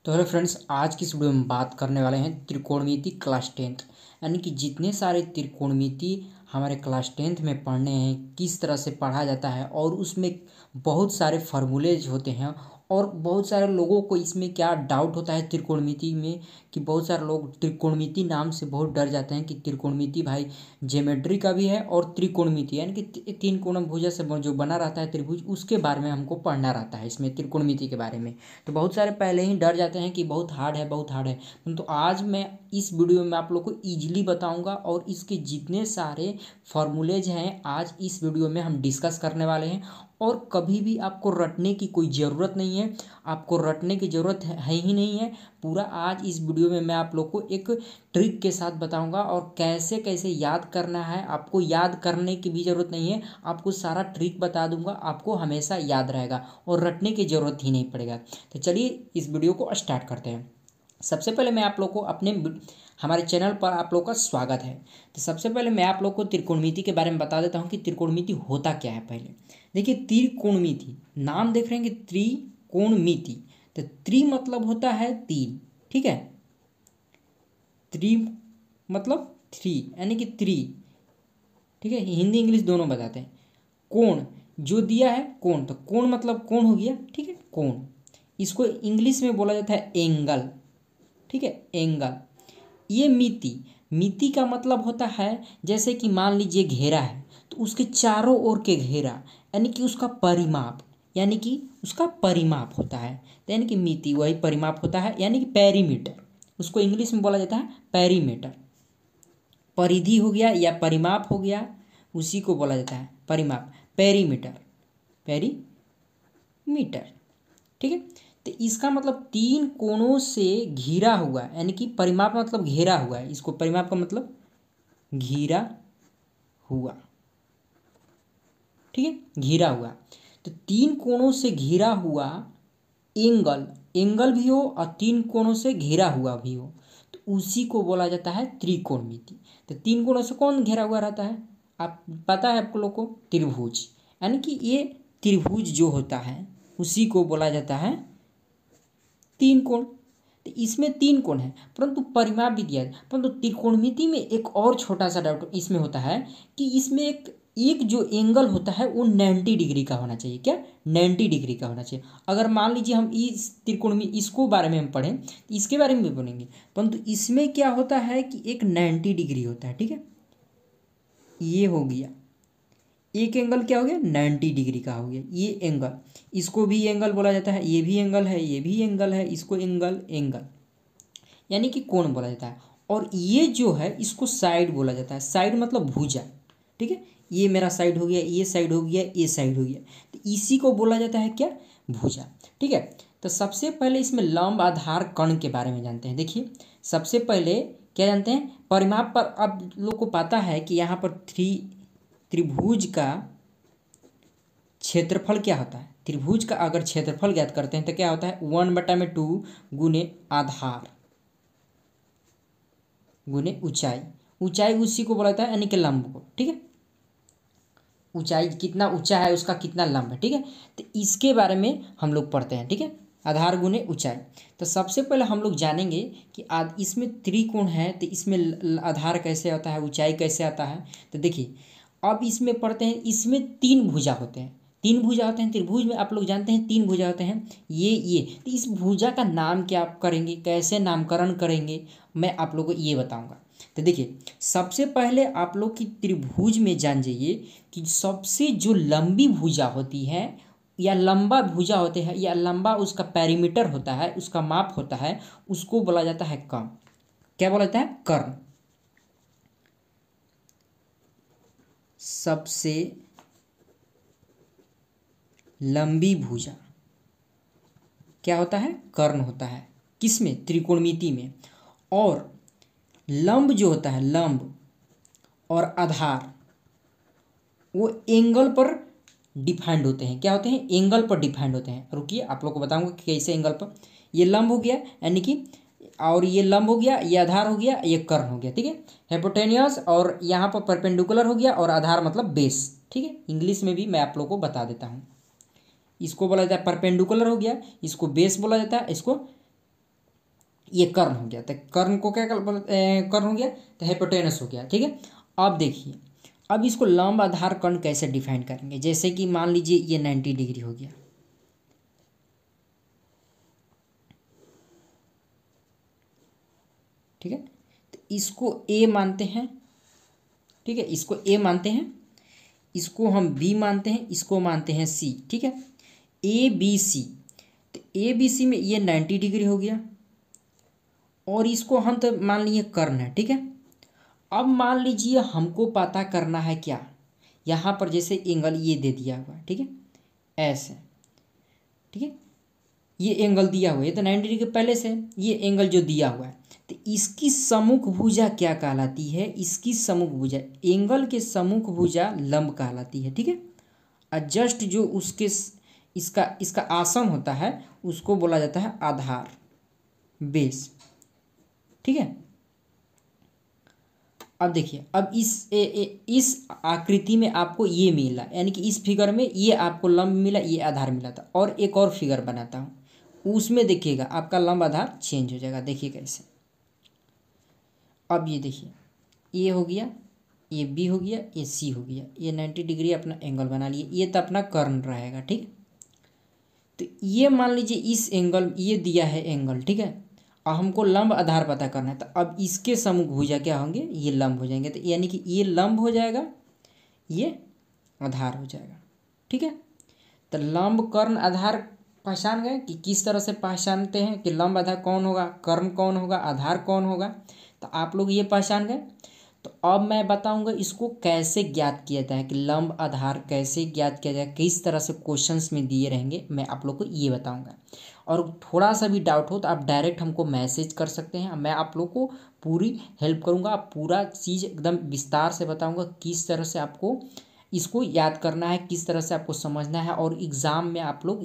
तो hello friends, आज की इस वीडियो में बात करने वाले हैं त्रिकोणमिति क्लास 10th। यानी कि जितने सारे त्रिकोणमिति हमारे क्लास 10th में पढ़ने हैं, किस तरह से पढ़ा जाता है और उसमें बहुत सारे फार्मूलेज होते हैं। और बहुत सारे लोगों को इसमें क्या डाउट होता है त्रिकोणमिति में, कि बहुत सारे लोग त्रिकोणमिति नाम से बहुत डर जाते हैं कि त्रिकोणमिति भाई ज्योमेट्री का भी है और त्रिकोणमिति यानी कि तीन कोण भुजा से जो बना रहता है त्रिभुज, उसके बारे में हमको पढ़ना रहता है इसमें त्रिकोणमिति के बारे में। तो बहुत सारे पहले ही डर जाते हैं कि बहुत हार्ड है बहुत हार्ड है। तो आज मैं इस वीडियो में आप लोग को ईजिली बताऊंगा और इसके जितने सारे फॉर्मूलेज हैं आज इस वीडियो में हम डिस्कस करने वाले हैं। और कभी भी आपको रटने की कोई ज़रूरत नहीं है, आपको रटने की ज़रूरत है ही नहीं है। पूरा आज इस वीडियो में मैं आप लोग को एक ट्रिक के साथ बताऊंगा और कैसे कैसे याद करना है। आपको याद करने की भी ज़रूरत नहीं है, आपको सारा ट्रिक बता दूंगा, आपको हमेशा याद रहेगा और रटने की ज़रूरत ही नहीं पड़ेगा। तो चलिए इस वीडियो को स्टार्ट करते हैं। सबसे पहले मैं आप लोग को हमारे चैनल पर आप लोग का स्वागत है। तो सबसे पहले मैं आप लोग को त्रिकोणमिति के बारे में बता देता हूँ कि त्रिकोणमिति होता क्या है। पहले देखिए, त्रिकोणमिति नाम देख रहे हैं कि त्रिकोणमिति, तो त्रि मतलब होता है तीन, ठीक है। त्रि मतलब थ्री यानी कि त्रि, ठीक है। हिंदी इंग्लिश दोनों बताते हैं। कोण जो दिया है कोण, तो कोण मतलब कोण हो गया, ठीक है। कोण इसको इंग्लिश में बोला जाता है एंगल, ठीक है, एंगल। ये मिति, मिति का मतलब होता है जैसे कि मान लीजिए घेरा है तो उसके चारों ओर के घेरा यानी कि उसका परिमाप, यानी कि उसका परिमाप होता है। तो यानी कि मिति वही परिमाप होता है, यानी कि पेरीमीटर, उसको इंग्लिश में बोला जाता है पेरीमीटर। परिधि हो गया या परिमाप हो गया, उसी को बोला जाता है परिमाप, पेरीमीटर, पेरीमीटर, ठीक है। तो इसका मतलब तीन कोणों से घिरा हुआ, यानी कि परिमाप मतलब घेरा हुआ है, इसको परिमाप का मतलब घिरा हुआ, ठीक है, घिरा हुआ। तो तीन कोणों से घिरा हुआ एंगल, एंगल भी हो और तीन कोणों से घिरा हुआ भी हो, तो उसी को बोला जाता है त्रिकोणमिति। तो तीन कोणों से कौन घिरा हुआ रहता है, आप पता है आप लोग को, त्रिभुज। यानी कि ये त्रिभुज जो होता है उसी को बोला जाता है तीन कोण। तो इसमें तीन कोण है परंतु परिमाप भी दिया है। परंतु त्रिकोणमिति में एक और छोटा सा डाउट इसमें होता है कि इसमें एक जो एंगल होता है वो 90 डिग्री का होना चाहिए। क्या 90 डिग्री का होना चाहिए। अगर मान लीजिए हम इस त्रिकोणमिति इसको बारे में हम पढ़ें तो इसके बारे में भी पढ़ेंगे, परंतु इसमें क्या होता है कि एक 90 डिग्री होता है, ठीक है। ये हो गया एक एंगल, क्या हो गया 90 डिग्री का हो गया ये एंगल। इसको भी एंगल बोला जाता है, ये भी एंगल है, ये भी एंगल है, इसको एंगल, एंगल यानी कि कोण बोला जाता है। और ये जो है इसको साइड बोला जाता है, साइड मतलब भुजा, ठीक है। ये मेरा साइड हो गया, ये साइड हो गया, ये साइड हो गया, तो इसी को बोला जाता है क्या, भुजा, ठीक है। तो सबसे पहले इसमें लंब आधार कर्ण के बारे में जानते हैं। देखिए सबसे पहले क्या जानते हैं, परिमाप पर अब लोग को पता है कि यहाँ पर त्रिभुज का क्षेत्रफल क्या होता है। त्रिभुज का अगर क्षेत्रफल ज्ञात करते हैं तो क्या होता है 1/2 गुने आधार गुने ऊंचाई। ऊंचाई उसी को बोला जाता है यानी कि लंब को, ठीक है। ऊंचाई कितना ऊंचा है उसका कितना लंब है, ठीक है। तो इसके बारे में हम लोग पढ़ते हैं, ठीक है, आधार गुने ऊंचाई। तो सबसे पहले हम लोग जानेंगे कि इसमें त्रिकोण है तो इसमें आधार कैसे आता है, ऊंचाई कैसे आता है। तो देखिए अब इसमें पढ़ते हैं, इसमें तीन भुजा होते हैं, तीन भुजा होते हैं त्रिभुज में, आप लोग जानते हैं तीन भुजा होते हैं। ये तो इस भुजा का नाम क्या आप करेंगे, कैसे नामकरण करेंगे, मैं आप लोगों को ये बताऊंगा। तो देखिए सबसे पहले आप लोग की त्रिभुज में जान जाइए कि सबसे जो लंबी भुजा होती है या लंबा भुजा होते हैं या लंबा उसका पेरीमीटर होता है, उसका माप होता है, उसको बोला जाता है कर्ण। क्या बोला जाता है, कर्ण। सबसे लंबी भुजा क्या होता है, कर्ण होता है, किसमें, त्रिकोणमिति में। और लंब जो होता है, लंब और आधार वो एंगल पर डिफाइंड होते हैं। क्या होते हैं, एंगल पर डिफाइंड होते हैं। रुकिए आप लोग को बताऊंगा कि कैसे एंगल पर। ये लंब हो गया यानी कि, और ये लंब हो गया, ये आधार हो गया, ये कर्ण हो गया, ठीक है। हाइपोटेन्यूस और यहाँ पर परपेंडिकुलर हो गया, और आधार मतलब बेस, ठीक है। इंग्लिश में भी मैं आप लोग को बता देता हूँ। इसको बोला जाता है परपेंडिकुलर हो गया, इसको बेस बोला जाता है, इसको ये कर्ण हो गया, तो कर्ण को क्या कर्ण हो गया, तो हाइपोटेनस हो गया। ठीक है, अब देखिए, अब इसको लंब आधार कर्ण कैसे डिफाइन करेंगे। जैसे कि मान लीजिए ये 90 डिग्री हो गया, ठीक है, तो इसको ए मानते हैं। ठीक है, इसको ए मानते हैं, इसको हम बी मानते हैं, इसको मानते हैं सी। ठीक है, ए बी सी, तो ए बी सी में ये 90 डिग्री हो गया, और इसको हम तो मान लिए कर्ण है। ठीक है, अब मान लीजिए हमको पता करना है क्या, यहाँ पर जैसे एंगल ये दे दिया हुआ है, ठीक है, ऐसे, ठीक है, ये एंगल दिया हुआ है, ये तो 90 डिग्री पहले से है, ये एंगल जो दिया हुआ है, तो इसकी सम्मुख भुजा क्या कहलाती है, इसकी सम्मुख भुजा, एंगल के सम्मुख भुजा लंब कहलाती है। ठीक है, और जस्ट जो उसके इसका इसका आसन होता है उसको बोला जाता है आधार, बेस। ठीक है, अब देखिए, अब इस आकृति में आपको ये मिला, यानी कि इस फिगर में ये आपको लंब मिला, ये आधार मिला था। और एक और फिगर बनाता हूँ, उसमें देखिएगा आपका लंब आधार चेंज हो जाएगा। देखिए कैसे, अब ये देखिए, ये हो गया, ये बी हो गया, ये सी हो गया, ये 90 डिग्री अपना एंगल बना लिए, ये तो अपना कर्ण रहेगा। ठीक, तो ये मान लीजिए इस एंगल, ये दिया है एंगल, ठीक है, और हमको लंब आधार पता करना है, तो अब इसके सम्मुख भुजा क्या होंगे, ये लंब हो जाएंगे, तो यानी कि ये लंब हो जाएगा, ये आधार हो जाएगा। ठीक है, तो लंब कर्ण आधार पहचान गए कि किस तरह से पहचानते हैं कि लंब आधार कौन होगा, कर्ण कौन होगा, आधार कौन होगा, तो आप लोग ये पहचान गए। तो अब मैं बताऊंगा इसको कैसे ज्ञात किया जाए, कि लंब आधार कैसे ज्ञात किया जाए, किस तरह से क्वेश्चंस में दिए रहेंगे, मैं आप लोग को ये बताऊंगा। और थोड़ा सा भी डाउट हो तो आप डायरेक्ट हमको मैसेज कर सकते हैं, मैं आप लोग को पूरी हेल्प करूंगा, पूरा चीज़ एकदम विस्तार से बताऊंगा किस तरह से आपको इसको याद करना है, किस तरह से आपको समझना है। और एग्ज़ाम में आप लोग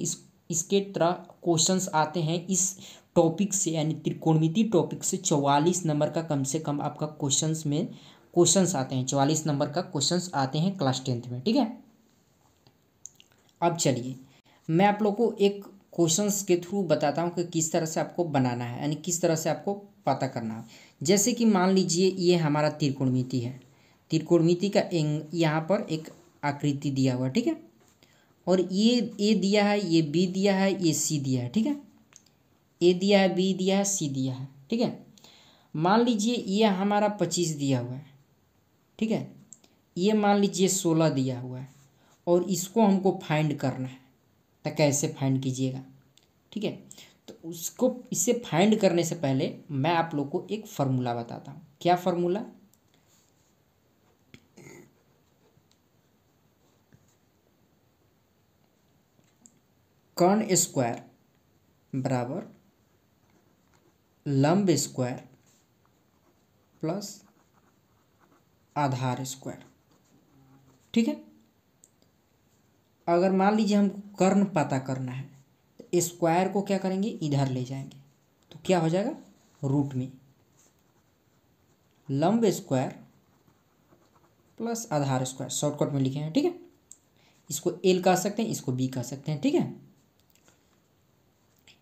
इसके तरह क्वेश्चंस आते हैं इस टॉपिक से, यानी त्रिकोणमिति टॉपिक से 44 नंबर का कम से कम आपका क्वेश्चंस आते हैं, 44 नंबर का क्वेश्चंस आते हैं क्लास 10th में। ठीक है, अब चलिए मैं आप लोग को एक क्वेश्चंस के थ्रू बताता हूँ कि किस तरह से आपको बनाना है, यानी किस तरह से आपको पता करना है। जैसे कि मान लीजिए ये हमारा त्रिकोणमिति है, त्रिकोणमिति का यहाँ पर एक आकृति दिया हुआ, ठीक है, और ये ए दिया है, ये बी दिया है, ये सी दिया है। ठीक है, ए दिया है, बी दिया है, सी दिया है। ठीक है, मान लीजिए ये हमारा 25 दिया हुआ है, ठीक है, ये मान लीजिए 16 दिया हुआ है, और इसको हमको फाइंड करना है, तो कैसे फाइंड कीजिएगा। ठीक है, तो उसको इससे फाइंड करने से पहले मैं आप लोग को एक फार्मूला बताता हूँ। क्या फार्मूला, कर्ण स्क्वायर बराबर लंब स्क्वायर प्लस आधार स्क्वायर। ठीक है, अगर मान लीजिए हमको कर्ण पता करना है, तो स्क्वायर को क्या करेंगे, इधर ले जाएंगे, तो क्या हो जाएगा, रूट में लंब स्क्वायर प्लस आधार स्क्वायर, शॉर्टकट में लिखे हैं। ठीक है, इसको एल कह सकते हैं, इसको बी कह सकते हैं। ठीक है,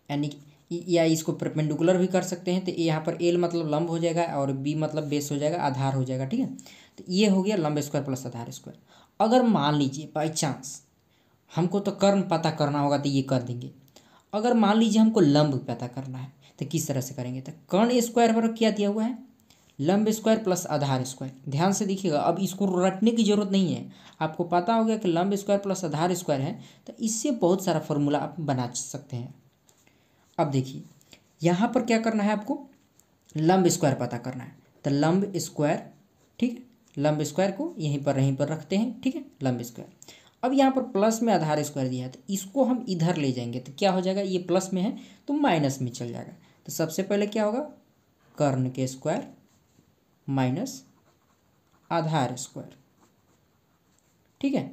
यानी या इसको परपेंडिकुलर भी कर सकते हैं, तो यहाँ पर एल मतलब लंब हो जाएगा और बी मतलब बेस हो जाएगा, आधार हो जाएगा। ठीक है, तो ये हो गया लंब स्क्वायर प्लस आधार स्क्वायर। अगर मान लीजिए बाई चांस हमको तो कर्ण पता करना होगा, तो ये कर देंगे। अगर मान लीजिए हमको लंब पता करना है, तो किस तरह से करेंगे, तो कर्ण स्क्वायर पर क्या दिया हुआ है, लंब स्क्वायर प्लस आधार स्क्वायर। ध्यान से देखिएगा, अब इसको रटने की जरूरत नहीं है, आपको पता हो गया कि लंब स्क्वायर प्लस आधार स्क्वायर है, तो इससे बहुत सारा फॉर्मूला आप बना सकते हैं। अब देखिए यहाँ पर क्या करना है, आपको लंब स्क्वायर पता करना है, तो लंब स्क्वायर, ठीक है, लंब स्क्वायर को यहीं पर रखते हैं। ठीक है, लंब स्क्वायर, अब यहाँ पर प्लस में आधार स्क्वायर दिया है, तो इसको हम इधर ले जाएंगे, तो क्या हो जाएगा, ये प्लस में है तो माइनस में चल जाएगा। तो सबसे पहले क्या होगा, कर्ण के स्क्वायर माइनस आधार स्क्वायर। ठीक है,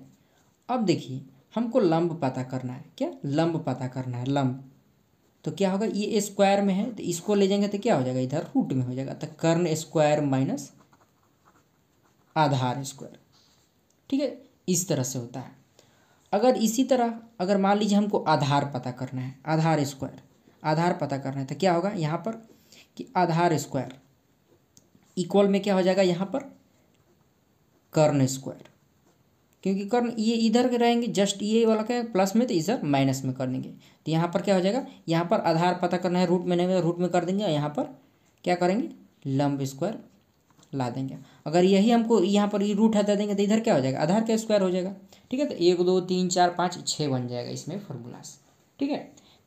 अब देखिए हमको लंब पता करना है, क्या लंब पता करना है, लंब, तो क्या होगा, ये स्क्वायर में है तो इसको ले जाएंगे तो क्या हो जाएगा, इधर रूट में हो जाएगा, तो कर्ण स्क्वायर माइनस आधार स्क्वायर। ठीक है, इस तरह से होता है। अगर इसी तरह अगर मान लीजिए हमको आधार पता करना है, आधार स्क्वायर, आधार पता करना है, तो क्या होगा, यहाँ पर कि आधार स्क्वायर इक्वल में क्या हो जाएगा यहाँ पर कर्ण स्क्वायर, क्योंकि कर्ण ये इधर के रहेंगे, जस्ट ये वाला क्या है प्लस में तो इधर माइनस में कर देंगे। तो यहाँ पर क्या हो जाएगा, यहाँ पर आधार पता करना है, रूट में नहीं है रूट में कर देंगे, यहाँ पर क्या करेंगे लंब स्क्वायर ला देंगे। अगर यही हमको यहाँ पर ये रूट हटा देंगे तो इधर क्या हो जाएगा आधार का स्क्वायर हो जाएगा। ठीक है, तो 1 2 3 4 5 6 बन जाएगा इसमें फॉर्मूलास। ठीक है,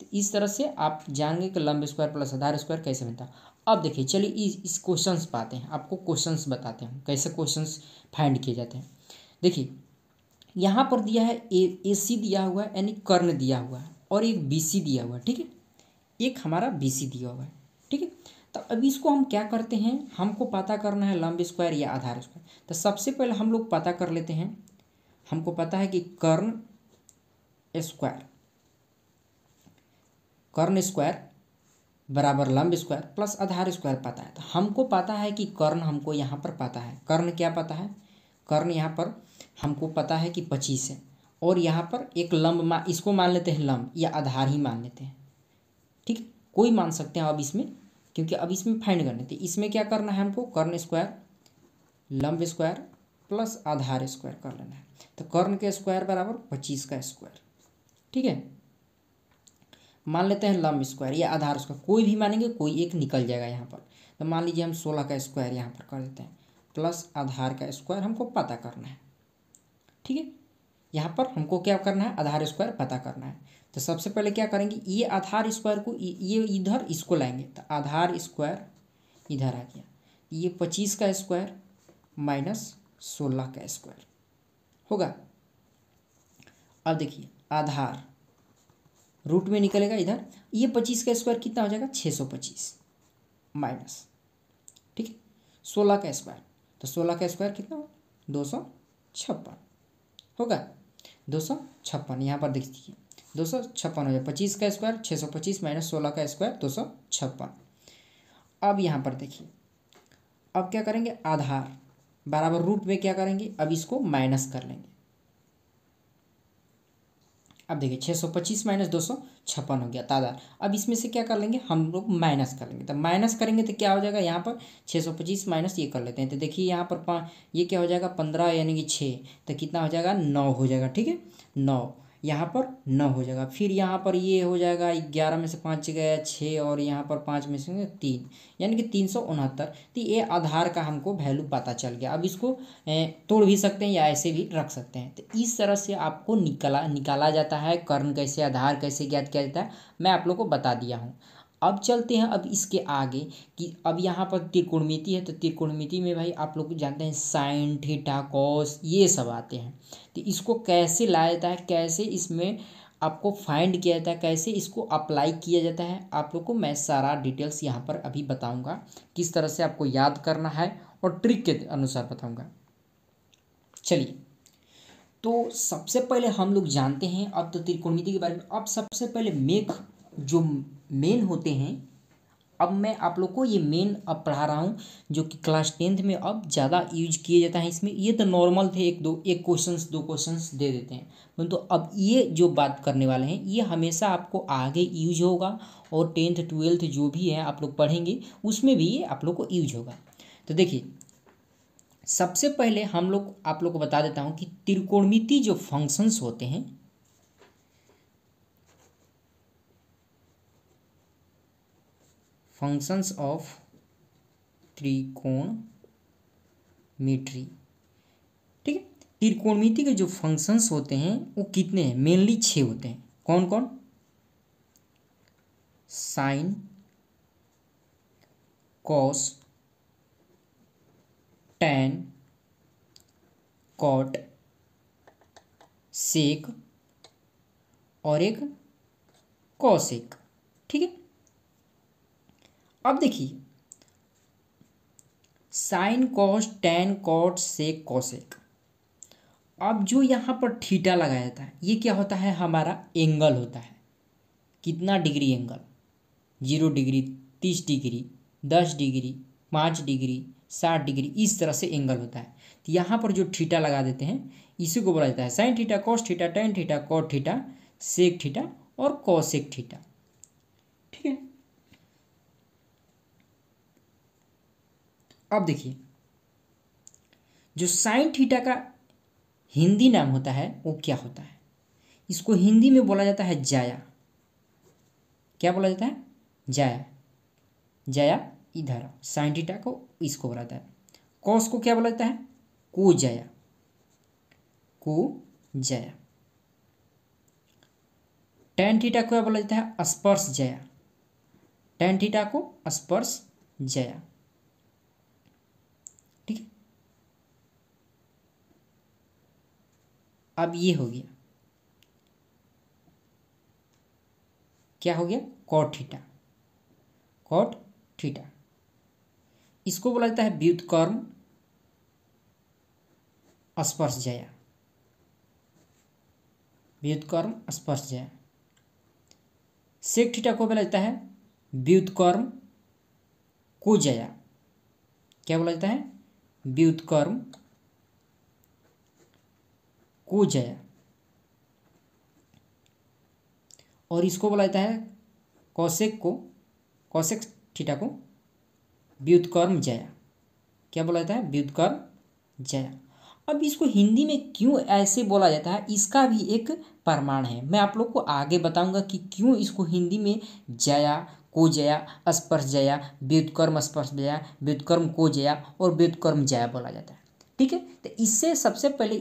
तो इस तरह से आप जानेंगे कि लंब स्क्वायर प्लस आधार स्क्वायर कैसे बनता है। अब देखिए चलिए इस क्वेश्चंस पे आते हैं, आपको क्वेश्चंस बताते हैं कैसे क्वेश्चंस फाइंड किए जाते हैं। देखिए यहाँ पर दिया है ए सी दिया हुआ है यानी कर्ण दिया हुआ है, और एक बी सी दिया हुआ है। ठीक है, एक हमारा बी सी दिया हुआ है। ठीक है, तो अब इसको हम क्या करते हैं, हमको पता करना है लंब स्क्वायर या आधार स्क्वायर। तो सबसे पहले हम लोग पता कर लेते हैं, हमको पता है कि कर्ण स्क्वायर बराबर लंब स्क्वायर प्लस आधार स्क्वायर पता है। तो हमको पता है कि कर्ण हमको यहाँ पर पता है, कर्ण क्या पता है, कर्ण यहाँ पर हमको पता है कि 25 है, और यहाँ पर एक लंब इसको मान लेते हैं लंब या आधार ही मान लेते हैं। ठीक है, कोई मान सकते हैं अब इसमें, क्योंकि अब इसमें फाइंड करने थे। इसमें क्या करना है हमको कर्ण स्क्वायर लंब स्क्वायर प्लस आधार स्क्वायर कर लेना है। तो कर्ण के स्क्वायर बराबर 25 का स्क्वायर। ठीक है, मान लेते हैं लंब स्क्वायर या आधार स्क्वायर, कोई भी मानेंगे कोई एक निकल जाएगा यहाँ पर। तो मान लीजिए हम 16 का स्क्वायर यहाँ पर कर देते हैं, प्लस आधार का स्क्वायर हमको पता करना है। ठीक है, यहाँ पर हमको क्या करना है आधार स्क्वायर पता करना है। तो सबसे पहले क्या करेंगे, ये आधार स्क्वायर को ये इधर इसको लाएंगे, तो आधार स्क्वायर इधर आ गया, ये 25 का स्क्वायर माइनस 16 का स्क्वायर होगा। अब देखिए आधार रूट में निकलेगा इधर, ये 25 का स्क्वायर कितना हो जाएगा 625 माइनस, ठीक है 16 का स्क्वायर, तो 16 का स्क्वायर कितना हो 256 होगा, 256 यहाँ पर देख लीजिए 256 हो जाए, 25 का स्क्वायर 625 माइनस 16 का स्क्वायर 256। अब यहाँ पर देखिए अब क्या करेंगे, आधार बराबर रूट में क्या करेंगे, अब इसको माइनस कर लेंगे। अब देखिए 625 माइनस 256 हो गया तादार। अब इसमें से क्या कर लेंगे हम लोग माइनस कर लेंगे, तो माइनस करेंगे तो क्या हो जाएगा यहाँ पर 625 माइनस ये कर लेते हैं, तो देखिए यहाँ पर ये क्या हो जाएगा 15 यानी कि 6, तो कितना हो जाएगा 9 हो जाएगा। ठीक है 9 यहाँ पर 9 हो जाएगा, फिर यहाँ पर ये हो जाएगा 11 में से 5 गया 6, और यहाँ पर 5 में से 3 यानी कि 369। तो ये आधार का हमको वैल्यू पता चल गया। अब इसको तोड़ भी सकते हैं या ऐसे भी रख सकते हैं। तो इस तरह से आपको निकाला जाता है कर्ण कैसे, आधार कैसे ज्ञात किया जाता है, मैं आप लोग को बता दिया हूँ। अब चलते हैं अब इसके आगे कि अब यहाँ पर त्रिकोणमिति है, तो त्रिकोणमिति में भाई आप लोग जानते हैं साइन थीटा कॉस ये सब आते हैं। तो इसको कैसे लाया जाता है, कैसे इसमें आपको फाइंड किया जाता है, कैसे इसको अप्लाई किया जाता है, आप लोग को मैं सारा डिटेल्स यहाँ पर अभी बताऊँगा, किस तरह से आपको याद करना है और ट्रिक के अनुसार बताऊँगा। चलिए तो सबसे पहले हम लोग जानते हैं अब तो त्रिकोणमिति के बारे में। अब सबसे पहले जो मेन होते हैं, अब मैं आप लोग को ये मेन अब पढ़ा रहा हूँ जो कि क्लास 10th में अब ज़्यादा यूज किए जाता है। इसमें ये तो नॉर्मल थे, एक क्वेश्चंस 2 क्वेश्चंस दे देते हैं, परंतु अब ये जो बात करने वाले हैं ये हमेशा आपको आगे यूज होगा, और 10th 12th जो भी है आप लोग पढ़ेंगे उसमें भी ये आप लोग को यूज होगा। तो देखिए सबसे पहले आप लोग को बता देता हूँ कि त्रिकोणमिति जो फंक्शंस होते हैं, फंक्शंस ऑफ त्रिकोणमिति, ठीक है त्रिकोणमिति के जो फंक्शंस होते हैं वो कितने हैं, मेनली 6 होते हैं। कौन कौन, sine cos tan cot sec और एक कॉसेक। ठीक है, अब देखिए sine cos tan cot sec cosec, अब जो यहाँ पर थीटा लगाया जाता है ये क्या होता है, हमारा एंगल होता है। कितना degree angle, 0 degree 30 degree 10 degree 5 degree 60 degree, इस तरह से एंगल होता है। तो यहाँ पर जो थीटा लगा देते हैं इसी को बोला जाता है sine theta cos theta tan theta cot theta sec theta और कॉसेक थीटा। ठीक है, अब देखिए, जो साइन थीटा का हिंदी नाम होता है वो क्या होता है? इसको हिंदी में बोला जाता है जाया। क्या बोला जाता है? जाया। जाया इधर, साइन थीटा को इसको बोला जाता है। कॉस को क्या बोला जाता है? को जाया। को जाया। टेन थीटा को क्या बोला जाता है? स्पर्श जया। टेन थीटा को स्पर्श जया। ठीक है। अब ये हो गया, क्या हो गया? Cot theta. कॉट थीटा इसको बोला जाता है व्युत्क्रम स्पर्श जया। व्युत्क्रम स्पर्श जया। सेक थीटा को बोला जाता है व्युत्क्रम कोजया। क्या बोला जाता है? व्युत्क्रम कोजया। और इसको बोला जाता है कौशिक को, कौशिक थीटा को व्युत्क्रम जया। क्या बोला जाता है? व्युत्क्रम जया। अब इसको हिंदी में क्यों ऐसे बोला जाता है, इसका भी एक प्रमाण है। मैं आप लोग को आगे बताऊंगा कि क्यों इसको हिंदी में जया, को जया, स्पर्श जया, व्युत्क्रम स्पर्श जया, व्युत्क्रम को जया और व्युत्क्रम जया बोला जाता है। ठीक है। तो इससे सबसे पहले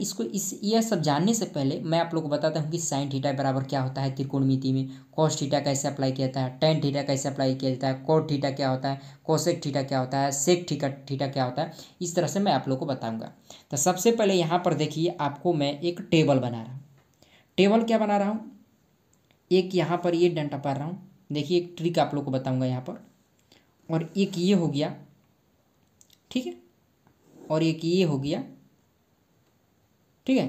यह सब जानने से पहले मैं आप लोग को बताता हूँ कि साइन थीटा बराबर क्या होता है त्रिकोणमिति में, कॉस थीटा कैसे अप्लाई किया जाता है, टेन थीटा कैसे अप्लाई किया जाता है, कोट थीटा क्या होता है, कोसेक थीटा क्या होता है, सेक थीटा क्या होता है। इस तरह से मैं आप लोग को बताऊंगा। तो सबसे पहले यहाँ पर देखिए, आपको मैं एक टेबल बना रहा हूँ। टेबल क्या बना रहा हूँ? एक यहाँ पर ये डंडा पा रहा हूँ। देखिए, एक ट्रिक आप लोग को बताऊंगा यहाँ पर। और एक ये हो गया, ठीक है, और एक ये हो गया, ठीक है।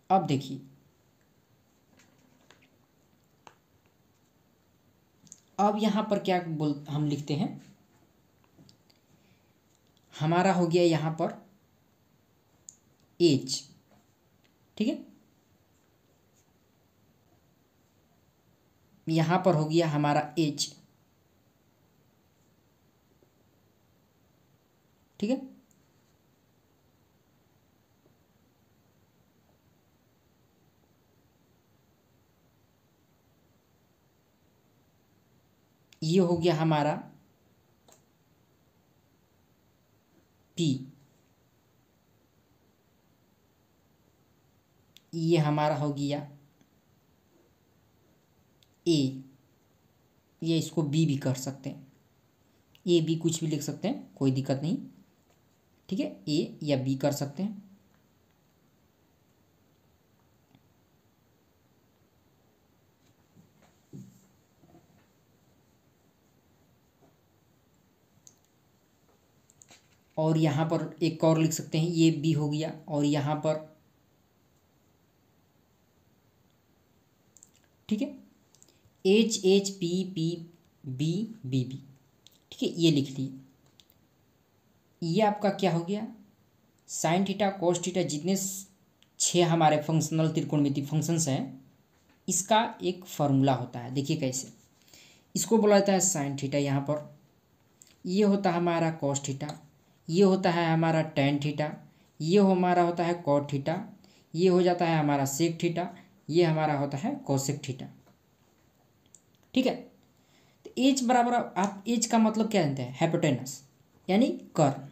अब देखिए, अब यहाँ पर क्या हम लिखते हैं, हमारा हो गया यहाँ पर एच, ठीक है। यहाँ पर हो गया हमारा एच, ठीक है। ये हो गया हमारा पी, ये हमारा हो गया ए, ये इसको बी भी कर सकते हैं, ए बी कुछ भी लिख सकते हैं, कोई दिक्कत नहीं, ठीक है। ए या बी कर सकते हैं। और यहाँ पर एक और लिख सकते हैं, ये बी हो गया, और यहाँ पर, ठीक है, H H P P B B B, ठीक है, ये लिख लिए। ये आपका क्या हो गया? साइन थीटा कोस थीटा, जितने 6 हमारे फंक्शनल त्रिकोणमिति फंक्शंस हैं, इसका एक फॉर्मूला होता है। देखिए कैसे, इसको बोला जाता है साइन थीटा। यहाँ पर ये होता है हमारा कोस थीटा, ये होता है हमारा टेन थीटा, ये हमारा होता है कॉट थीटा, ये हो जाता है हमारा सेक थीटा, ये हमारा होता है कोसेक थीटा, ठीक है। तो एच बराबर, आप एच का मतलब क्या जानते हैं? हाइपोटेनस, यानी कर्ण,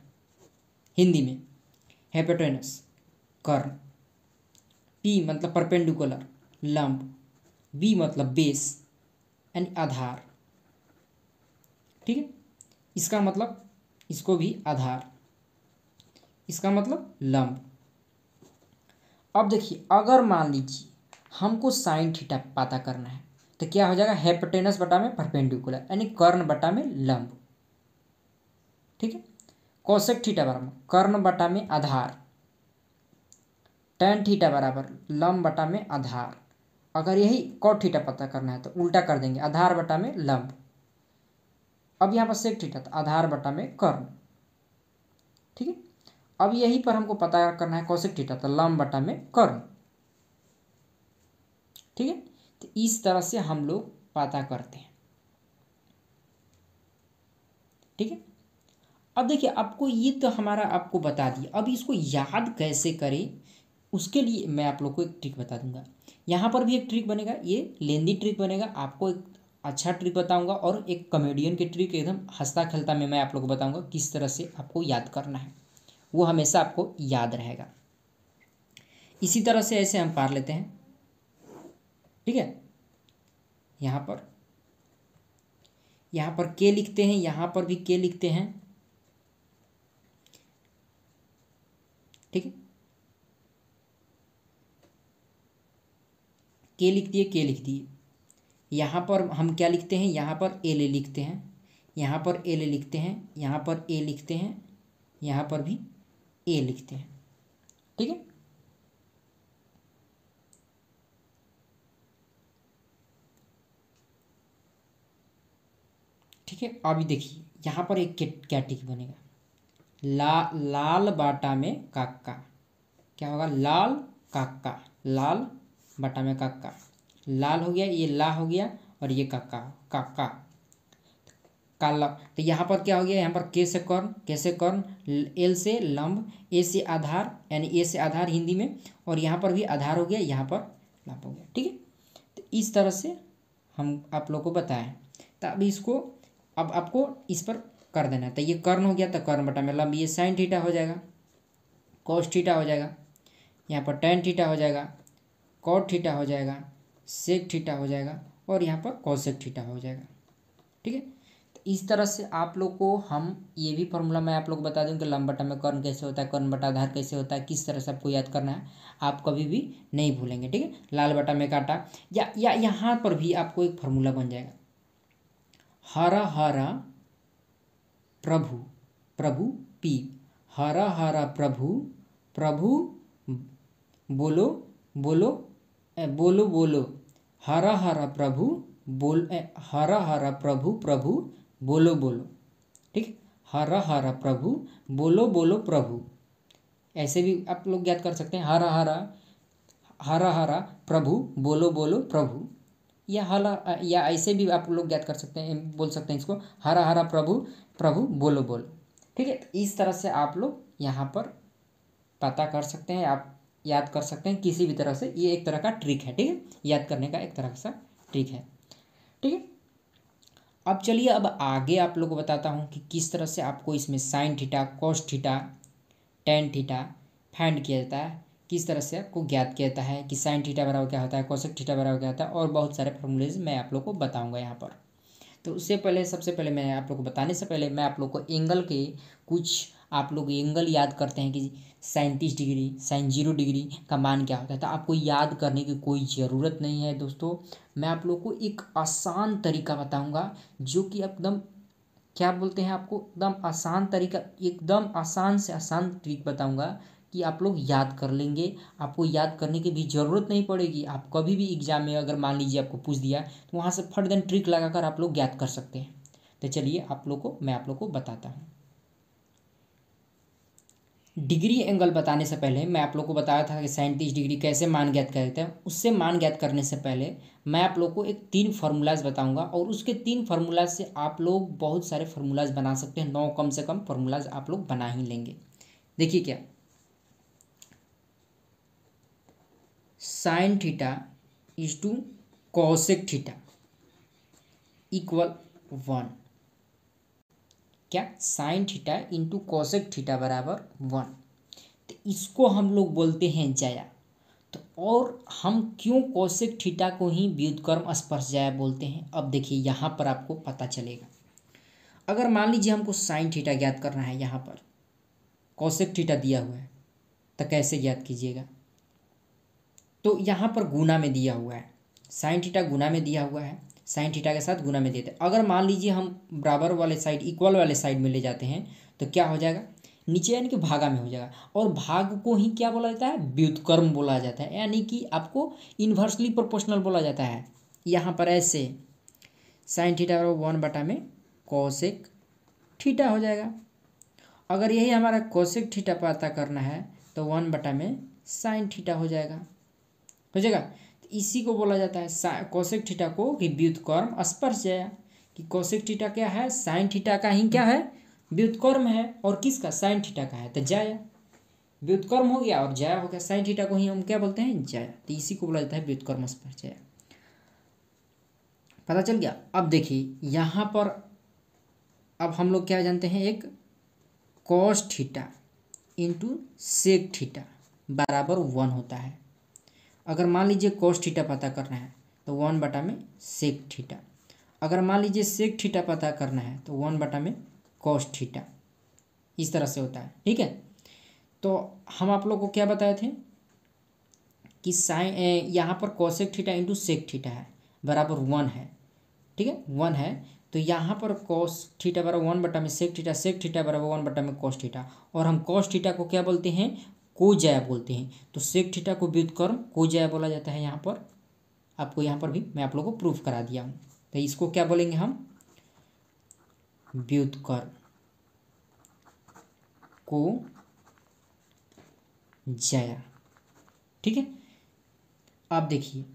हिंदी में हाइपोटेनस, कर्ण। पी मतलब परपेंडिकुलर, लंब। बी मतलब बेस, यानी आधार, ठीक है। इसका मतलब, इसको भी आधार, इसका मतलब लंब। अब देखिए, अगर मान लीजिए हमको साइन थीटा पता करना है, तो क्या हो जाएगा? हाइपोटेनस बटा में परपेंडिकुलर, यानी कर्ण बटा में लंब, ठीक है। कोसेक थीटा बराबर कर्ण बटा में आधार, टेन थीटा बराबर लंब बटा में आधार। अगर यही कॉट थीटा पता करना है तो उल्टा कर देंगे, आधार बटा में लंब। अब यहाँ पर सेक थीटा, तो आधार बटा में कर्ण, ठीक है। अब यही पर हमको पता करना है कोसेक थीटा, तो लंब बटा में कर्ण, ठीक है। तो इस तरह से हम लोग पता करते हैं, ठीक है। अब देखिए आपको ये तो हमारा आपको बता दिया, अब इसको याद कैसे करें उसके लिए मैं आप लोग को एक ट्रिक बता दूंगा। यहाँ पर भी एक ट्रिक बनेगा, ये लेंदी ट्रिक बनेगा, आपको एक अच्छा ट्रिक बताऊंगा और एक कॉमेडियन की ट्रिक एकदम हंसता खेलता में मैं आप लोग को बताऊंगा किस तरह से आपको याद करना है, वो हमेशा आपको याद रहेगा। इसी तरह से ऐसे हम पार लेते हैं, ठीक है। यहाँ पर के लिखते हैं, यहाँ पर भी के लिखते हैं, ठीक है। के लिख दिए, के लिख दिए। यहाँ पर हम क्या लिखते हैं, यहाँ पर एल लिखते हैं, यहाँ पर एल लिखते हैं, यहाँ पर ए लिखते हैं, यहाँ पर भी ए लिखते हैं, ठीक है। ठीक है, अभी देखिए यहाँ पर एक क्या टिक बनेगा, लाल बाटा में काका, क्या होगा, लाल काका, लाल बाटा में काका, लाल हो गया, ये ला हो गया और ये काका, काका काला। तो यहाँ पर क्या हो गया, यहाँ पर के से कर्ण, के से कर्ण, एल से लंब, ए से आधार, यानी ए से आधार हिंदी में, और यहाँ पर भी आधार हो गया, यहाँ पर लंब हो गया, ठीक है। तो इस तरह से हम आप लोग को बताएं। तो अब इसको अब आपको इस पर कर देना है। तो ये कर्ण हो गया, तो कर्ण बटा में लंब, ये साइन थीटा हो जाएगा, कॉस थीटा हो जाएगा, यहाँ पर टेन थीटा हो जाएगा, कॉट थीटा हो जाएगा, सेक थीटा हो जाएगा, और यहाँ पर कॉसेक थीटा हो जाएगा, ठीक है। तो इस तरह से आप लोग को हम ये भी फॉर्मूला मैं आप लोग बता दूं कि लंब बटा में कर्ण कैसे होता है, कर्ण बटा आधार कैसे होता है, किस तरह से आपको याद करना है, आप कभी भी नहीं भूलेंगे, ठीक है। लाल बटा में काटा, या यहाँ पर भी आपको एक फार्मूला बन जाएगा, हरा हरा प्रभु, प्रभु पी, हरा हरा प्रभु, प्रभु बोलो बोलो बोलो बोलो, हरा हरा प्रभु बोल, हरा हरा प्रभु प्रभु बोलो बोलो, ठीक, हरा हरा प्रभु बोलो बोलो प्रभु। ऐसे भी आप लोग याद कर सकते हैं, हरा हरा, हरा हरा प्रभु बोलो बोलो प्रभु, या हला, या ऐसे भी आप लोग याद कर सकते हैं, बोल सकते हैं इसको, हरा हरा प्रभु प्रभु बोलो बोलो, ठीक है। इस तरह से आप लोग यहाँ पर पता कर सकते हैं, आप याद कर सकते हैं किसी भी तरह से, ये एक तरह का ट्रिक है, ठीक है, याद करने का एक तरह सा ट्रिक है, ठीक है। अब चलिए अब आगे आप लोग को बताता हूँ कि किस तरह से आपको इसमें sign theta, cos theta, tan theta find किया जाता है, किस तरह से आपको ज्ञात किया जाता है कि साइन थीटा बराबर क्या होता है, कोसेक थीटा बराबर क्या होता है, और बहुत सारे फॉर्मूलेज मैं आप लोग को बताऊंगा यहाँ पर। तो उससे पहले सबसे पहले मैं आप लोग को बताने से पहले मैं आप लोग को एंगल के कुछ आप लोग एंगल याद करते हैं कि साइन 30 डिग्री, साइन 0 डिग्री का मान क्या होता है। तो आपको याद करने की कोई ज़रूरत नहीं है दोस्तों, मैं आप लोग को एक आसान तरीका बताऊँगा जो कि एकदम क्या बोलते हैं, आपको एकदम आसान तरीका, एकदम आसान से आसान ट्रिक बताऊंगा कि आप लोग याद कर लेंगे, आपको याद करने की भी ज़रूरत नहीं पड़ेगी। आप कभी भी एग्जाम में अगर मान लीजिए आपको पूछ दिया तो वहाँ से फट देन ट्रिक लगाकर आप लोग याद कर सकते हैं। तो चलिए मैं आप लोग को बताता हूँ। डिग्री एंगल बताने से पहले मैं आप लोग को बताया था कि साइन 30 डिग्री कैसे मान ज्ञात करते हैं। उससे मान ज्ञात करने से पहले मैं आप लोग को एक 3 फार्मूलाज बताऊंगा, और उसके 3 फार्मूलाज से आप लोग बहुत सारे फार्मूलाज बना सकते हैं, 9 कम से कम फार्मूलाज आप लोग बना ही लेंगे। देखिए क्या, sine theta is to cosec theta equal 1, क्या, sine theta into cosec theta बराबर 1। तो इसको हम लोग बोलते हैं जाया। तो और हम क्यों कॉसेक थीटा को ही व्युत्क्रम स्पर्श जाया बोलते हैं, अब देखिए यहाँ पर आपको पता चलेगा। अगर मान लीजिए हमको साइन थीटा ज्ञात करना है, यहाँ पर कॉसेक थीटा दिया हुआ है, तो कैसे ज्ञात कीजिएगा, तो यहाँ पर गुना में दिया हुआ है, साइन थीटा गुना में दिया हुआ है, साइन थीटा के साथ गुना में देते हैं। अगर मान लीजिए हम बराबर वाले साइड, इक्वल वाले साइड में ले जाते हैं तो क्या हो जाएगा, नीचे यानी कि भागा में हो जाएगा, और भाग को ही क्या बोला जाता है, व्युत्क्रम बोला जाता है, यानी कि आपको इन्वर्सली प्रोपोर्शनल बोला जाता है। यहाँ पर ऐसे साइन थीटा बराबर 1 बटा में कॉसेक थीटा हो जाएगा। अगर यही हमारा कॉसेक थीटा पता करना है तो 1 बटा में साइन थीटा हो जाएगा, इसी को बोला जाता है कॉसेक थीटा को कि व्युत्क्रम स्पर्श जाया, कि कॉसेक थीटा क्या है, साइन थीटा का ही क्या है, व्युत्क्रम है और किसका, साइन थीटा का है, तो जाया व्युत्क्रम हो गया और जाया हो गया, साइन थीटा को ही हम क्या बोलते हैं, जाया, तो इसी को बोला जाता है व्युत्क्रम स्पर्श जाया। पता चल गया। अब देखिए यहाँ पर अब हम लोग क्या जानते हैं, एक cos theta into sec theta बराबर 1 होता है। अगर मान लीजिए कॉस थीटा पता करना है तो 1 में सेक थीटा, अगर मान लीजिए सेक थीटा पता करना है तो 1 में कॉस थीटा, इस तरह से होता है। ठीक है, तो हम आप लोग को क्या बताए थे कि साइन यहाँ पर cosec theta into sec theta है बराबर 1 है। ठीक है, 1 है, तो यहाँ पर कॉस थीटा बराबर 1 में सेक थीटा बराबर 1 में कॉस थीटा, और हम कॉस थीटा को क्या बोलते हैं, कोजाया बोलते हैं, तो सेक थीटा को व्युत्क्रम कोजाया बोला जाता है। यहाँ पर आपको यहाँ पर भी मैं आप लोगों को प्रूफ करा दिया हूँ, तो इसको क्या बोलेंगे हम, व्युत्क्रम को जाया। ठीक है, अब देखिए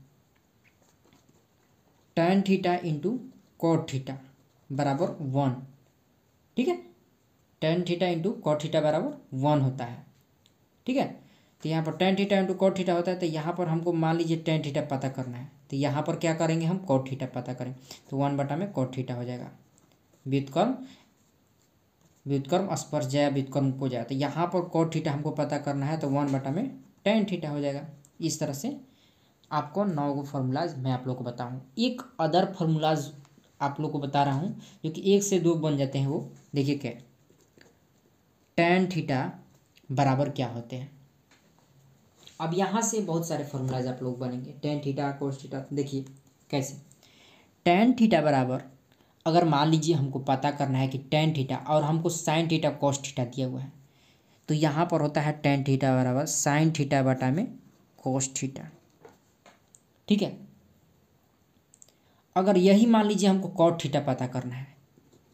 tan theta into cot theta बराबर 1। ठीक है, tan theta into cot theta बराबर 1 होता है। ठीक है, तो यहाँ पर tan theta into cot theta होता है, तो यहाँ पर हमको मान लीजिए tan थीटा पता करना है, तो यहाँ पर क्या करेंगे हम, कॉट थीटा पता करें, तो 1 में कॉट थीटा हो जाएगा। व्युत्क्रम स्पर्श जाया व्युत्क्रम को जाया, तो यहाँ पर कॉट थीटा हमको पता करना है, तो 1 में tan थीटा हो जाएगा। इस तरह से आपको 9 फार्मूलाज मैं आप लोग को बताऊँ। एक अदर फार्मूलाज आप लोग को बता रहा हूँ जो कि 1 से 2 बन जाते हैं, वो देखिए क्या, tan थीटा बराबर क्या होते हैं। अब यहाँ से बहुत सारे फार्मूलाज आप लोग बनेंगे, tan थीटा कोस थीटा। देखिए कैसे, tan थीटा बराबर, अगर मान लीजिए हमको पता करना है कि tan थीटा और हमको sin थीटा कोस थीटा दिया हुआ है, तो यहाँ पर होता है tan थीटा बराबर sin थीटा बटा में कोस थीटा। ठीक है, अगर यही मान लीजिए हमको कॉट थीटा पता करना है,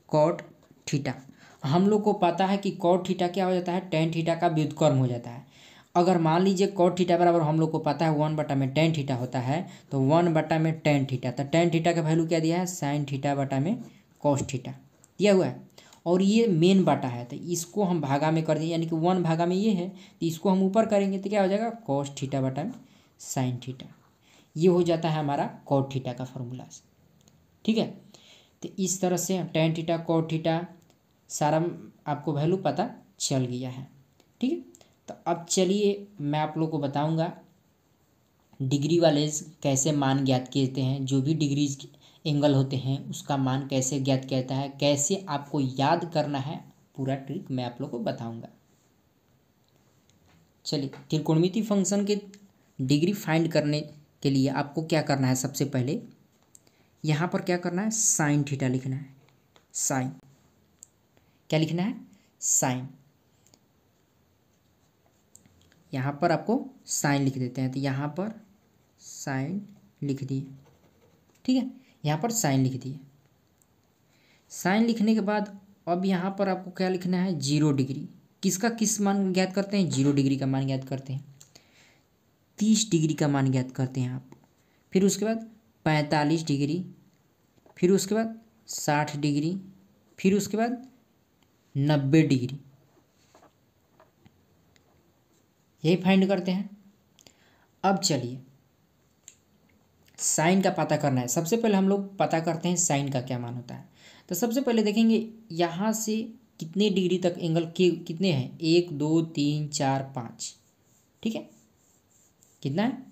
कॉट थीटा, हम लोग को पता है कि कॉट थीटा क्या हो जाता है, tan थीटा का व्युत्क्रम हो जाता है। अगर मान लीजिए कॉट थीटा बराबर हम लोग को पता है 1 में tan थीटा होता है, तो 1 में tan थीटा, तो tan थीटा का वैल्यू क्या दिया है, sin थीटा बटा में कॉस थीटा दिया हुआ है, और ये मेन बाटा है, तो इसको हम भागा में कर दें, यानी कि 1 भागा में ये है, तो इसको हम ऊपर करेंगे तो क्या हो जाएगा, कॉस थीटा बटा में साइन थीटा। ये हो जाता है हमारा कॉट थीटा का फॉर्मूला। ठीक है, तो इस तरह से tan थीटा कॉट थीटा सारा आपको वैल्यू पता चल गया है। ठीक है, तो अब चलिए मैं आप लोग को बताऊंगा डिग्री वाले कैसे मान ज्ञात करते हैं, जो भी डिग्रीज एंगल होते हैं उसका मान कैसे ज्ञात किया जाता है, कैसे आपको याद करना है, पूरा ट्रिक मैं आप लोग को बताऊंगा। चलिए, त्रिकोणमितीय फंक्शन के डिग्री फाइंड करने के लिए आपको क्या करना है, सबसे पहले यहाँ पर क्या करना है, साइन थीटा लिखना है। साइन क्या लिखना है, साइन, यहाँ पर आपको साइन लिख देते हैं, तो यहाँ पर साइन लिख दिए। ठीक है, यहाँ पर साइन लिख दिए। साइन लिखने के बाद अब यहाँ पर आपको क्या लिखना है, 0 डिग्री। किसका किस मान ज्ञात करते हैं, 0 डिग्री का मान ज्ञात करते हैं, 30 डिग्री का मान ज्ञात करते हैं आप, फिर उसके बाद 45 डिग्री, फिर उसके बाद 60 डिग्री, फिर उसके बाद 90 डिग्री, यही फाइंड करते हैं। अब चलिए साइन का पता करना है, सबसे पहले हम लोग पता करते हैं साइन का क्या मान होता है। तो सबसे पहले देखेंगे यहाँ से कितने डिग्री तक एंगल के कितने हैं, 1 2 3 4 5। ठीक है, कितना है,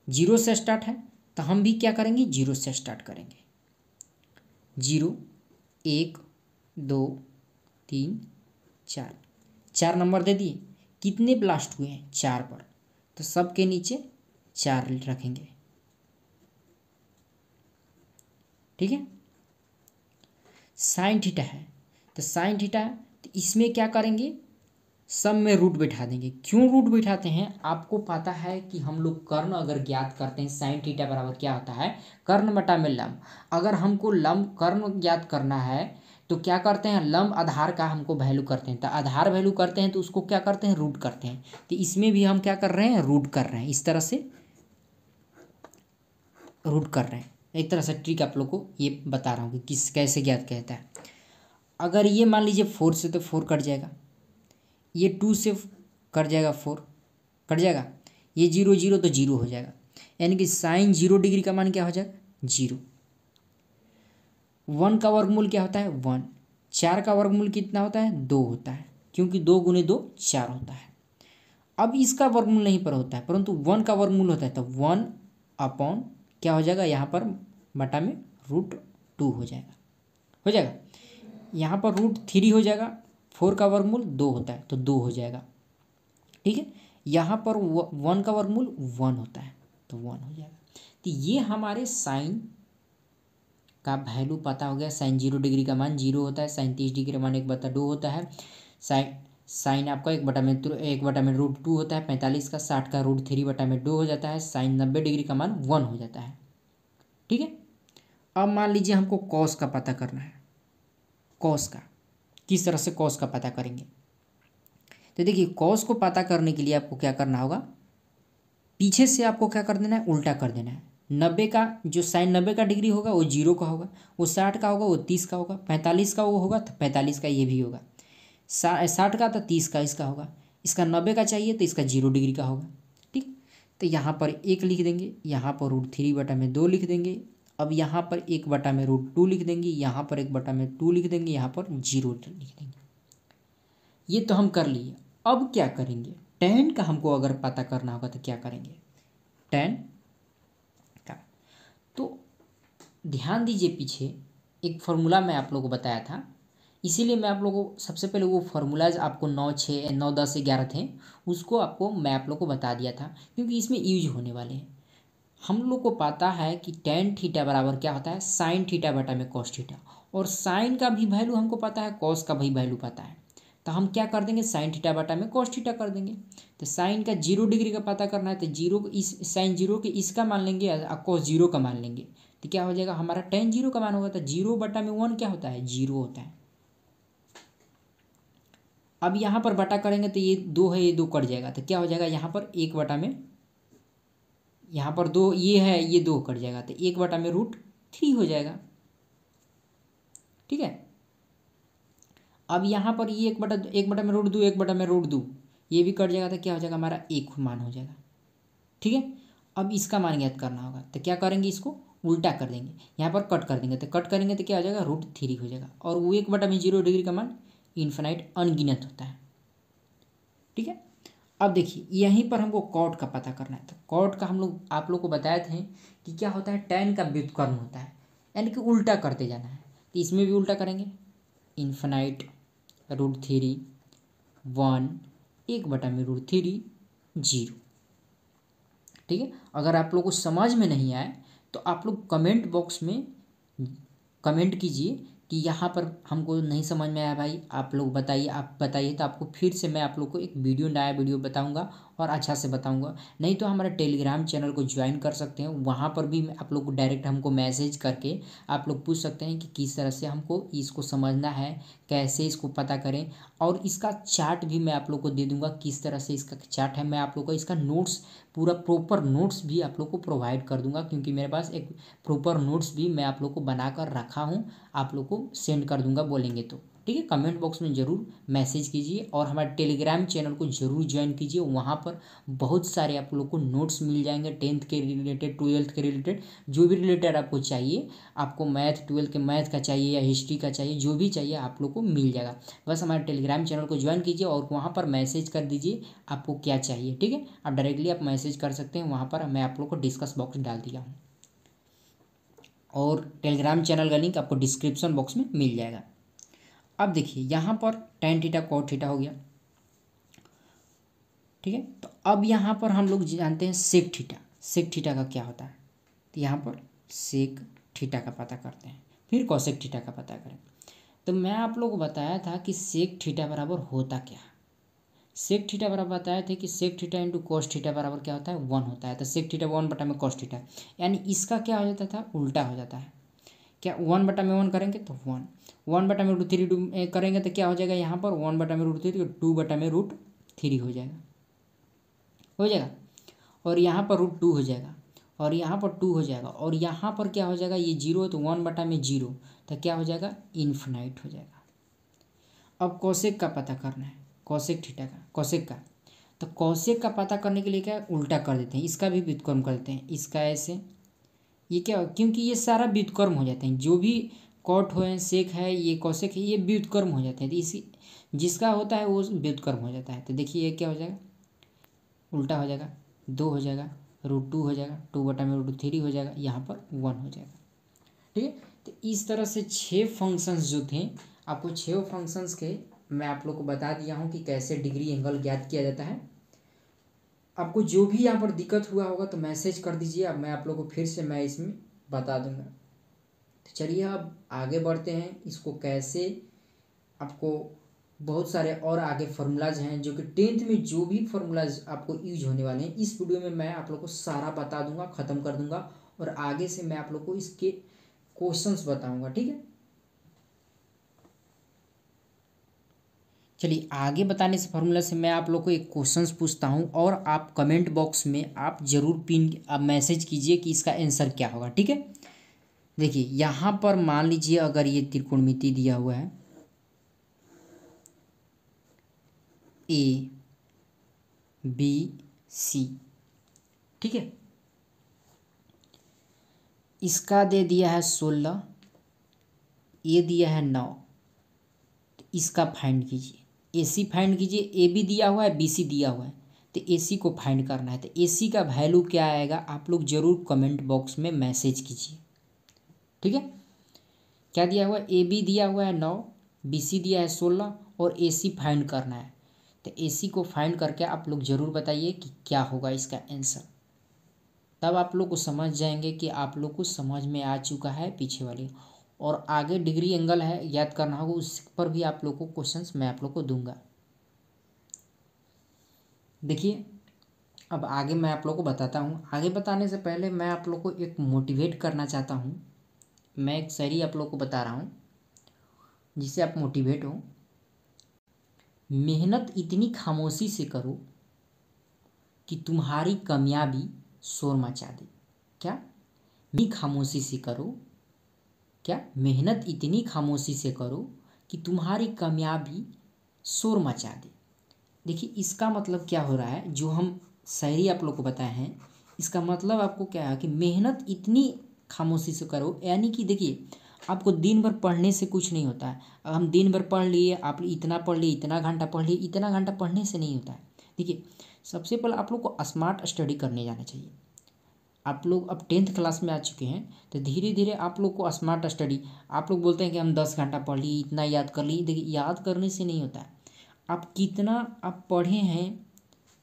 0 से स्टार्ट है, तो हम भी क्या करेंगे, 0 से स्टार्ट करेंगे। 0 1 2 3 4, 4 नंबर दे दिए, कितने ब्लास्ट हुए हैं, 4 पर, तो सबके नीचे 4 रखेंगे। ठीक है, साइन थीटा है, तो साइन थीटा है, तो इसमें क्या करेंगे, सब में रूट बैठा देंगे। क्यों रूट बैठाते हैं, आपको पता है कि हम लोग कर्ण अगर ज्ञात करते हैं, साइन थीटा बराबर क्या होता है, कर्ण बटा में लंब। अगर हमको लंब कर्ण ज्ञात करना है तो क्या करते हैं, लंब आधार का हमको वैल्यू करते हैं, तो आधार वैल्यू करते हैं तो उसको क्या करते हैं, रूट करते हैं। तो इसमें भी हम क्या कर रहे हैं, रूट कर रहे हैं, इस तरह से रूट कर रहे हैं। एक तरह से ट्रिक आप लोग को ये बता रहा हूँ कि किस कैसे ज्ञात कहता है। अगर ये मान लीजिए 4 से, तो 4 कट जाएगा, ये 2 से कट जाएगा, 4 कट जाएगा, ये 0 0 तो 0 हो जाएगा, यानी कि साइन 0 डिग्री का मान क्या हो जाएगा, 0। 1 का वर्गमूल क्या होता है, 1। 4 का वर्गमूल कितना होता है, 2 होता है, क्योंकि 2 गुने 2 4 होता है। अब इसका वर्गमूल नहीं पर होता है, परंतु 1 का वर्गमूल होता है, तो 1 अपॉन क्या हो जाएगा, यहाँ पर बटा में √2 हो जाएगा, हो जाएगा। यहाँ पर √3 हो जाएगा, 4 का वर्गमूल 2 होता है, तो 2 हो जाएगा, ठीक है। यहाँ पर 1 का वर्गमूल 1 होता है, तो 1 हो जाएगा। तो ये हमारे साइन का वैल्यू पता हो गया। साइन 0 डिग्री का मान 0 होता है, साइन 30 डिग्री का मान 1/2 होता है, साइन आपका 1/में √2 होता है, 45 का, 60 का √3/2 हो जाता है, साइन 90 डिग्री का मान 1 हो जाता है, ठीक है। अब मान लीजिए हमको कॉस का पता करना है। कॉस का किस तरह से कॉस का पता करेंगे, तो देखिए कॉस को पता करने के लिए आपको क्या करना होगा, पीछे से आपको क्या कर देना है, उल्टा कर देना है। 90 का जो साइन 90 का डिग्री होगा वो 0 का होगा, वो 60 का होगा वो 30 का होगा, 45 का वो होगा तो 45 का ये भी होगा, 60 का तो 30 का इसका होगा, इसका 90 का चाहिए तो इसका 0 डिग्री का होगा, ठीक। तो यहाँ पर 1 लिख देंगे, यहाँ पर √3/2 लिख देंगे, अब यहाँ पर 1/√2 लिख देंगे, यहाँ पर 1/2 लिख देंगे, यहाँ पर 0 लिख देंगे। ये तो हम कर लिए। अब क्या करेंगे, tan का हमको अगर पता करना होगा तो क्या करेंगे, tan का, तो ध्यान दीजिए पीछे एक फार्मूला मैं आप लोगों को बताया था, इसीलिए मैं आप लोगों को सबसे पहले वो फार्मूलाज आपको 9 6 9 10 11 थे, उसको आपको मैं आप लोग को बता दिया था, क्योंकि इसमें यूज होने वाले हैं। हम लोग को पता है कि tan थीटा बराबर क्या होता है, साइन थीटा बटा में कॉस थीटा, और साइन का भी वैल्यू हमको पता है, कॉस का भी वैल्यू पता है, तो हम क्या कर देंगे, साइन थीटा बटा में कॉस थीटा कर देंगे। तो साइन का 0 डिग्री का पता करना है, तो 0 को इस साइन 0 के इसका मान लेंगे और कॉस 0 का मान लेंगे, तो क्या हो जाएगा, हमारा tan 0 का मान होगा, तो 0/1 क्या होता है, 0 होता है। अब यहाँ पर बटा करेंगे तो ये 2 है, ये 2 कट जाएगा, तो क्या हो जाएगा, यहाँ पर 1/में, यहाँ पर 2 ये है, ये 2 कट जाएगा, तो 1/में √3 हो जाएगा, ठीक है। अब यहाँ पर ये 1/में √2, 1/में √2 ये भी कट जाएगा, तो क्या हो जाएगा, हमारा 1 मान हो जाएगा, ठीक है। अब इसका मान ज्ञात करना होगा, तो क्या करेंगे, इसको उल्टा कर देंगे, यहाँ पर कट कर देंगे, तो कट करेंगे तो क्या हो जाएगा, √3 हो जाएगा, और वो 1/में 0 डिग्री का मान इन्फिनाइट अनगिनत होता है, ठीक है। अब देखिए यहीं पर हमको कॉट का पता करना है, तो कॉट का हम लोग आप लोग को बताए थे कि क्या होता है, tan का व्युत्क्रम होता है, यानी कि उल्टा करते जाना है, तो इसमें भी उल्टा करेंगे, इन्फिनाइट √3 1 1/में √3 0, ठीक है। अगर आप लोग को समझ में नहीं आए तो आप लोग कमेंट बॉक्स में कमेंट कीजिए कि यहाँ पर हमको नहीं समझ में आया भाई, आप लोग बताइए, आप बताइए, तो आपको फिर से मैं आप लोग को एक नया वीडियो बताऊंगा और अच्छा से बताऊंगा। नहीं तो हमारे टेलीग्राम चैनल को ज्वाइन कर सकते हैं, वहाँ पर भी आप लोग को डायरेक्ट हमको मैसेज करके आप लोग पूछ सकते हैं कि किस तरह से हमको इसको समझना है, कैसे इसको पता करें, और इसका चार्ट भी मैं आप लोग को दे दूँगा, किस तरह से इसका चार्ट है, मैं आप लोग को इसका नोट्स पूरा प्रॉपर नोट्स भी आप लोग को प्रोवाइड कर दूंगा, क्योंकि मेरे पास एक प्रॉपर नोट्स भी मैं आप लोग को बना कर रखा हूँ, आप लोग को सेंड कर दूंगा बोलेंगे तो, ठीक है। कमेंट बॉक्स में ज़रूर मैसेज कीजिए और हमारे टेलीग्राम चैनल को ज़रूर ज्वाइन कीजिए, वहाँ पर बहुत सारे आप लोग को नोट्स मिल जाएंगे, 10th के रिलेटेड, 12th के रिलेटेड, जो भी रिलेटेड आपको चाहिए, आपको मैथ 12th के मैथ का चाहिए या हिस्ट्री का चाहिए, जो भी चाहिए आप लोग को मिल जाएगा। बस हमारे टेलीग्राम चैनल को ज्वाइन कीजिए और वहाँ पर मैसेज कर दीजिए आपको क्या चाहिए, ठीक है। आप डायरेक्टली आप मैसेज कर सकते हैं, वहाँ पर मैं आप लोग को डिस्कस बॉक्स डाल दिया हूँ, और टेलीग्राम चैनल का लिंक आपको डिस्क्रिप्शन बॉक्स में मिल जाएगा। अब देखिए यहाँ पर tan थीटा cot थीटा हो गया, ठीक है। तो अब यहाँ पर हम लोग जानते हैं सेक थीटा, सेक थीटा का क्या होता है, तो यहाँ पर सेक थीटा का पता करते हैं, फिर कॉसेक थीटा का पता करें। तो मैं आप लोग को बताया था कि सेक थीटा बराबर होता क्या है, सेक थीटा बराबर बताए थे कि sec theta into cos theta बराबर क्या होता है, 1 होता है। तो सेक थीटा 1/में कॉस थीटा, यानी इसका क्या हो जाता था, उल्टा हो जाता है, क्या 1/में 1 करेंगे तो 1, 1/में √3 करेंगे तो क्या हो जाएगा, यहाँ पर 1/में √3 2/में √3 हो जाएगा, हो जाएगा, और यहाँ पर √2 हो जाएगा, और यहाँ पर 2 हो जाएगा, और यहाँ पर क्या हो जाएगा, ये 0 तो 1/में 0, तो क्या हो जाएगा, इन्फिनाइट हो जाएगा, अब कोसेक का पता करना है, कोसेक थीटा का, कोसेक का। तो कोसेक का पता करने के लिए क्या है, उल्टा कर देते हैं, इसका भी व्युत्क्रम कर देते हैं, इसका ऐसे। ये क्या, क्योंकि ये सारा व्युत्क्रम हो जाते हैं, जो भी कॉट है, सेक है, ये कोसेक है, ये व्युत्क्रम हो जाते हैं। तो इसी जिसका होता है वो व्युत्क्रम हो जाता है। तो देखिए ये क्या हो जाएगा, उल्टा हो जाएगा, 2 हो जाएगा, √2 हो जाएगा, 2/√3 हो जाएगा, यहाँ पर 1 हो जाएगा। ठीक है। तो इस तरह से 6 फंक्शंस जो थे, आपको 6 फंक्शंस के मैं आप लोग को बता दिया हूँ कि कैसे डिग्री एंगल ज्ञात किया जाता है। आपको जो भी यहाँ पर दिक्कत हुआ होगा तो मैसेज कर दीजिए, अब मैं आप लोग को फिर से मैं इसमें बता दूंगा। तो चलिए अब आगे बढ़ते हैं, इसको कैसे आपको बहुत सारे और आगे फार्मूलाज हैं जो कि 10th में जो भी फार्मूलाज आपको यूज होने वाले हैं, इस वीडियो में मैं आप लोग को सारा बता दूंगा, ख़त्म कर दूंगा, और आगे से मैं आप लोग को इसके क्वेश्चंस बताऊंगा। ठीक है, चलिए आगे बताने से फार्मूला से मैं आप लोग को एक क्वेश्चंस पूछता हूं, और आप कमेंट बॉक्स में आप जरूर पिन आप मैसेज कीजिए कि इसका आंसर क्या होगा। ठीक है, देखिए यहाँ पर मान लीजिए अगर ये त्रिकोणमिति दिया हुआ है ABC, ठीक है, इसका दे दिया है 16, ये दिया है 9, तो इसका फाइंड कीजिए। AC फाइंड कीजिए, AB दिया हुआ है, BC दिया हुआ है, तो AC को फाइंड करना है। तो AC का वैल्यू क्या आएगा, आप लोग जरूर कमेंट बॉक्स में मैसेज कीजिए। ठीक है, क्या दिया हुआ है, AB दिया हुआ है 9, BC दिया है 16, और AC फाइंड करना है। तो AC को फाइंड करके आप लोग ज़रूर बताइए कि क्या होगा इसका आंसर। तब आप लोग को समझ जाएंगे कि आप लोग को समझ में आ चुका है पीछे वाली, और आगे डिग्री एंगल है याद करना होगा, उस पर भी आप लोग को क्वेश्चंस मैं आप लोग को दूंगा। देखिए अब आगे मैं आप लोग को बताता हूँ। आगे बताने से पहले मैं आप लोग को एक मोटिवेट करना चाहता हूँ। मैं एक शायरी आप लोग को बता रहा हूँ जिससे आप मोटिवेट हो। मेहनत इतनी खामोशी से करो कि तुम्हारी कामयाबी शोर मचा दे। क्या, मी खामोशी से करो, क्या, मेहनत इतनी खामोशी से करो कि तुम्हारी कामयाबी शोर मचा दे। देखिए इसका मतलब क्या हो रहा है, जो हम शायरी आप लोग को बताए हैं, इसका मतलब आपको क्या है कि मेहनत इतनी खामोशी से करो, यानी कि देखिए आपको दिन भर पढ़ने से कुछ नहीं होता है। अब हम दिन भर पढ़ लिए, आप इतना पढ़ लिए, इतना घंटा पढ़ लिए, इतना घंटा पढ़ने से नहीं होता है। देखिए सबसे पहले आप लोग को स्मार्ट स्टडी करने जाना चाहिए। आप लोग अब 10th क्लास में आ चुके हैं, तो धीरे धीरे आप लोग को स्मार्ट स्टडी, आप लोग बोलते हैं कि हम 10 घंटा पढ़ लिए, इतना याद कर लिए। देखिए याद करने से नहीं होता है, आप कितना आप पढ़े हैं,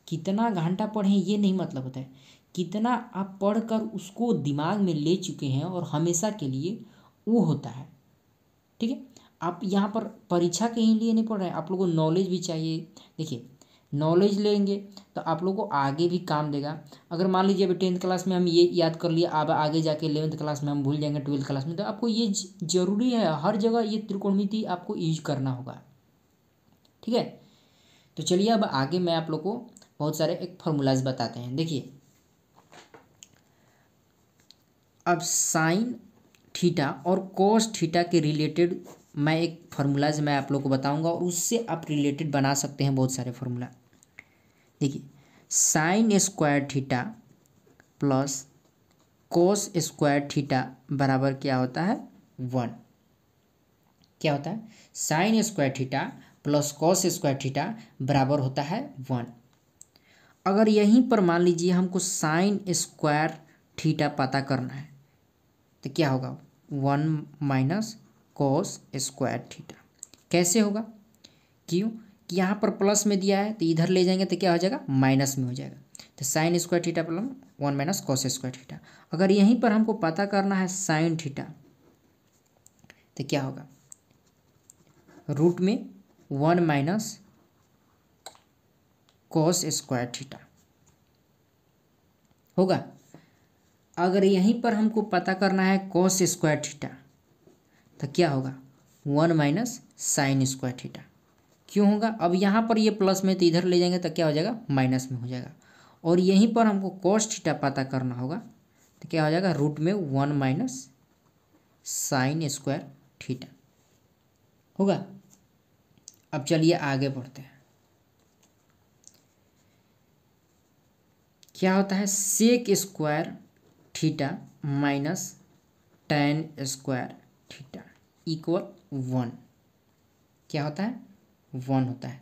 कितना घंटा पढ़े हैं, ये नहीं मतलब होता है, कितना आप पढ़कर उसको दिमाग में ले चुके हैं और हमेशा के लिए, वो होता है। ठीक है, आप यहाँ पर परीक्षा के ही लिए नहीं पढ़ रहे हैं, आप लोगों को नॉलेज भी चाहिए। देखिए नॉलेज लेंगे तो आप लोगों को आगे भी काम देगा। अगर मान लीजिए अभी 10th क्लास में हम ये याद कर लिए, अब आगे जाके 11th क्लास में हम भूल जाएंगे, 12th क्लास में, तो आपको ये जरूरी है, हर जगह ये त्रिकोणमिति आपको यूज करना होगा। ठीक है, तो चलिए अब आगे मैं आप लोग को बहुत सारे एक फार्मूलाज बताते हैं। देखिए अब साइन थीटा और कोस थीटा के रिलेटेड मैं एक फार्मूलाज मैं आप लोग को बताऊंगा, और उससे आप रिलेटेड बना सकते हैं बहुत सारे फार्मूला। देखिए sine square theta plus cos square theta बराबर क्या होता है, 1। क्या होता है, sine square theta plus cos square theta बराबर होता है 1। अगर यहीं पर मान लीजिए हमको साइन स्क्वायर थीटा पता करना है, तो क्या होगा, 1 माइनस कॉस स्क्वायर थीटा। कैसे होगा, क्यों कि यहाँ पर प्लस में दिया है, तो इधर ले जाएंगे तो क्या हो जाएगा, माइनस में हो जाएगा। तो sine square theta plus 1 minus cos square theta. अगर यहीं पर हमको पता करना है साइन थीटा, तो क्या होगा, रूट में 1 माइनस कॉस स्क्वायर थीटा होगा। अगर यहीं पर हमको पता करना है कॉस स्क्वायर थीटा, तो क्या होगा, 1 माइनस साइन स्क्वायर थीटा। क्यों होगा, अब यहाँ पर ये प्लस में, तो इधर ले जाएंगे तो क्या हो जाएगा, माइनस में हो जाएगा। और यहीं पर हमको कॉस थीटा पता करना होगा, तो क्या हो जाएगा, रूट में 1 माइनस साइन स्क्वायर थीटा होगा। अब चलिए आगे बढ़ते हैं। क्या होता है sec square theta minus tan square theta equal 1। क्या होता है 1 होता है।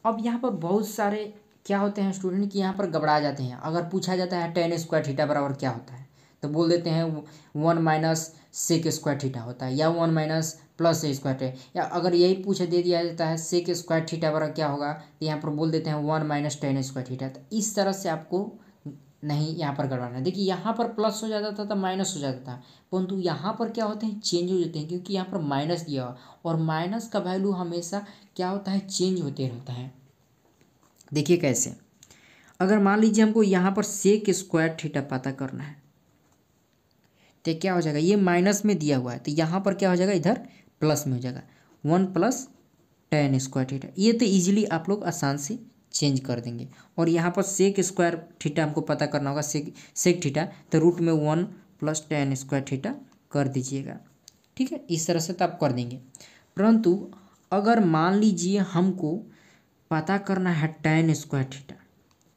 अब यहाँ पर बहुत सारे क्या होते हैं स्टूडेंट कि यहाँ पर घबरा जाते हैं। अगर पूछा जाता है टेन स्क्वायर थीटा बराबर क्या होता है तो बोल देते हैं 1 माइनस सेक स्क्वायर थीटा होता है, या 1 माइनस प्लस ए स्क्वायर थीटा, या अगर यही पूछ दे दिया जाता है सेक स्क्वायर थीटा बराबर क्या होगा तो यहाँ पर बोल देते हैं 1 माइनस टेन स्क्वायर थीटा। तो इस तरह से आपको नहीं यहाँ पर गड़बड़ाना। देखिए यहाँ पर प्लस हो जाता था तो माइनस हो जाता था, परंतु यहाँ पर क्या होते हैं चेंज हो जाते हैं, क्योंकि यहाँ पर माइनस दिया हुआ और माइनस का वैल्यू हमेशा क्या होता है चेंज होते रहता है। देखिए कैसे, अगर मान लीजिए हमको यहाँ पर सेक स्क्वायर थीटा पता करना है तो क्या हो जाएगा, ये माइनस में दिया हुआ है तो यहाँ पर क्या हो जाएगा इधर प्लस में हो जाएगा 1 प्लस टेन स्क्वायर थीटा। ये तो इजीली आप लोग आसान से चेंज कर देंगे। और यहाँ पर सेक स्क्वायर थीटा हमको पता करना होगा, सेक थीटा, तो रूट में 1 प्लस टेन स्क्वायर थीटा कर दीजिएगा। ठीक है, इस तरह से तो आप कर देंगे। परंतु अगर मान लीजिए हमको पता करना है टेन स्क्वायर थीटा,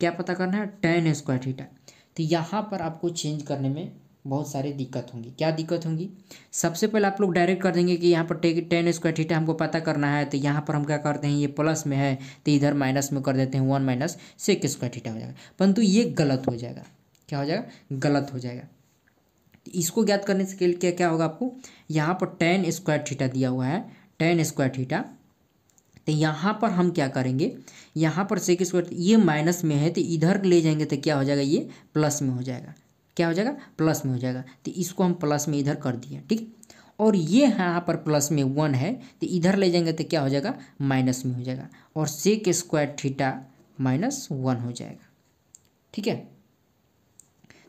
क्या पता करना है टेन स्क्वायर थीटा, तो यहाँ पर आपको चेंज करने में बहुत सारी दिक्कत होंगी। क्या दिक्कत होंगी, सबसे पहले आप लोग डायरेक्ट कर देंगे कि यहाँ पर टेन स्क्वायर थीटा हमको पता करना है, तो यहाँ पर हम क्या करते हैं ये प्लस में है तो इधर माइनस में कर देते हैं 1 माइनस सेक स्क्वायर थीटा हो जाएगा। परंतु ये गलत हो जाएगा। क्या हो जाएगा, गलत हो जाएगा। इसको ज्ञात करने से क्या क्या होगा आपको, यहाँ पर टेन स्क्वायर थीटा दिया हुआ है, टेन स्क्वायर थीटा, तो यहाँ पर हम क्या करेंगे, यहाँ पर सेक स्क्वायर ये माइनस में है तो इधर ले जाएंगे तो क्या हो जाएगा ये प्लस में हो जाएगा। क्या हो जाएगा, प्लस में हो जाएगा। तो इसको हम प्लस में इधर कर दिए, ठीक। और ये यहाँ पर प्लस में 1 है तो इधर ले जाएंगे तो क्या हो जाएगा माइनस में हो जाएगा, और सेक स्क्वायर थीटा माइनस 1 हो जाएगा। ठीक है,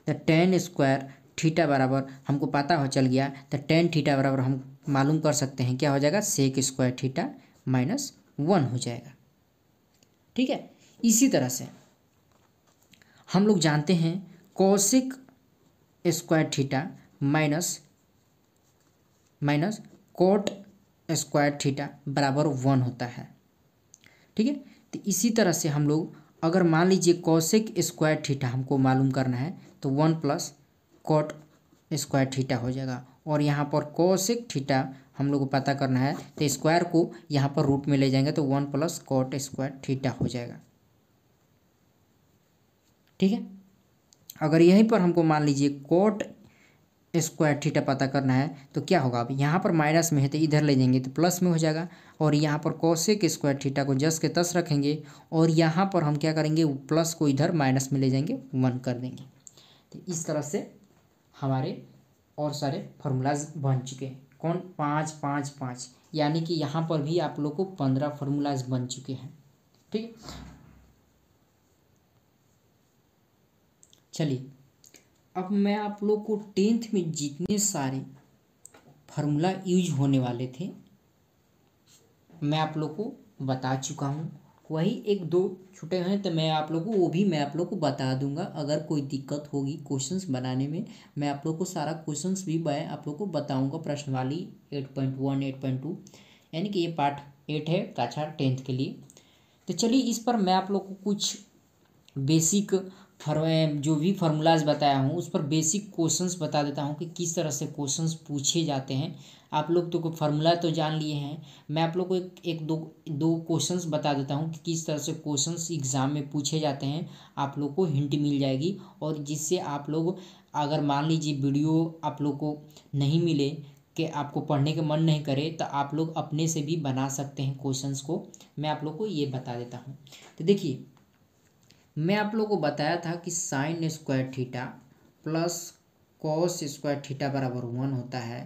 तो टेन स्क्वायर थीटा बराबर हमको पता हो चल गया, तो टेन थीटा बराबर हम मालूम कर सकते हैं क्या हो जाएगा सेक स्क्वायर थीटा माइनस 1 हो जाएगा। ठीक है, इसी तरह से हम लोग जानते हैं cosec square theta minus cot square theta बराबर 1 होता है। ठीक है, तो इसी तरह से हम लोग अगर मान लीजिए कोसेक स्क्वायर थीटा हमको मालूम करना है तो 1 प्लस कोट स्क्वायर थीटा हो जाएगा, और यहाँ पर कोसेक थीटा हम लोग को पता करना है तो स्क्वायर को यहाँ पर रूट में ले जाएंगे तो 1 प्लस कोट स्क्वायर थीटा हो जाएगा। ठीक है, अगर यहीं पर हमको मान लीजिए कोट स्क्वायर थीटा पता करना है तो क्या होगा, अब यहाँ पर माइनस में है तो इधर ले जाएंगे तो प्लस में हो जाएगा, और यहाँ पर कोसेक स्क्वायर थीटा को जस के तस रखेंगे, और यहाँ पर हम क्या करेंगे प्लस को इधर माइनस में ले जाएंगे 1 कर देंगे। तो इस तरह से हमारे और सारे फार्मूलाज बन चुके हैं। कौन, 5 5 5, यानी कि यहाँ पर भी आप लोग को 15 फार्मूलाज बन चुके हैं। ठीक है, चलिए अब मैं आप लोग को 10th में जितने सारे फार्मूला यूज होने वाले थे मैं आप लोग को बता चुका हूँ। वही एक दो छूटे हैं तो मैं आप लोग को वो भी मैं आप लोग को बता दूंगा। अगर कोई दिक्कत होगी क्वेश्चंस बनाने में मैं आप लोग को सारा क्वेश्चंस भी मैं आप लोग को बताऊंगा। प्रश्नवाली 8.1 8.2 यानी कि ये पार्ट 8 है कक्षा 10th के लिए। तो चलिए इस पर मैं आप लोग को कुछ बेसिक जो भी फार्मूलाज बताया हूँ उस पर बेसिक क्वेश्चंस बता देता हूँ कि किस तरह से क्वेश्चंस पूछे जाते हैं। आप लोग तो फार्मूला तो जान लिए हैं, मैं आप लोग को एक दो क्वेश्चंस बता देता हूँ कि किस तरह से क्वेश्चंस एग्ज़ाम में पूछे जाते हैं। आप लोग को हिंट मिल जाएगी, और जिससे आप लोग अगर मान लीजिए वीडियो आप लोग को नहीं मिले कि आपको पढ़ने का मन नहीं करे तो आप लोग अपने से भी बना सकते हैं क्वेश्चंस को। मैं आप लोग को ये बता देता हूँ। तो देखिए मैं आप लोगों को बताया था कि sine square theta plus cos square theta बराबर 1 होता है,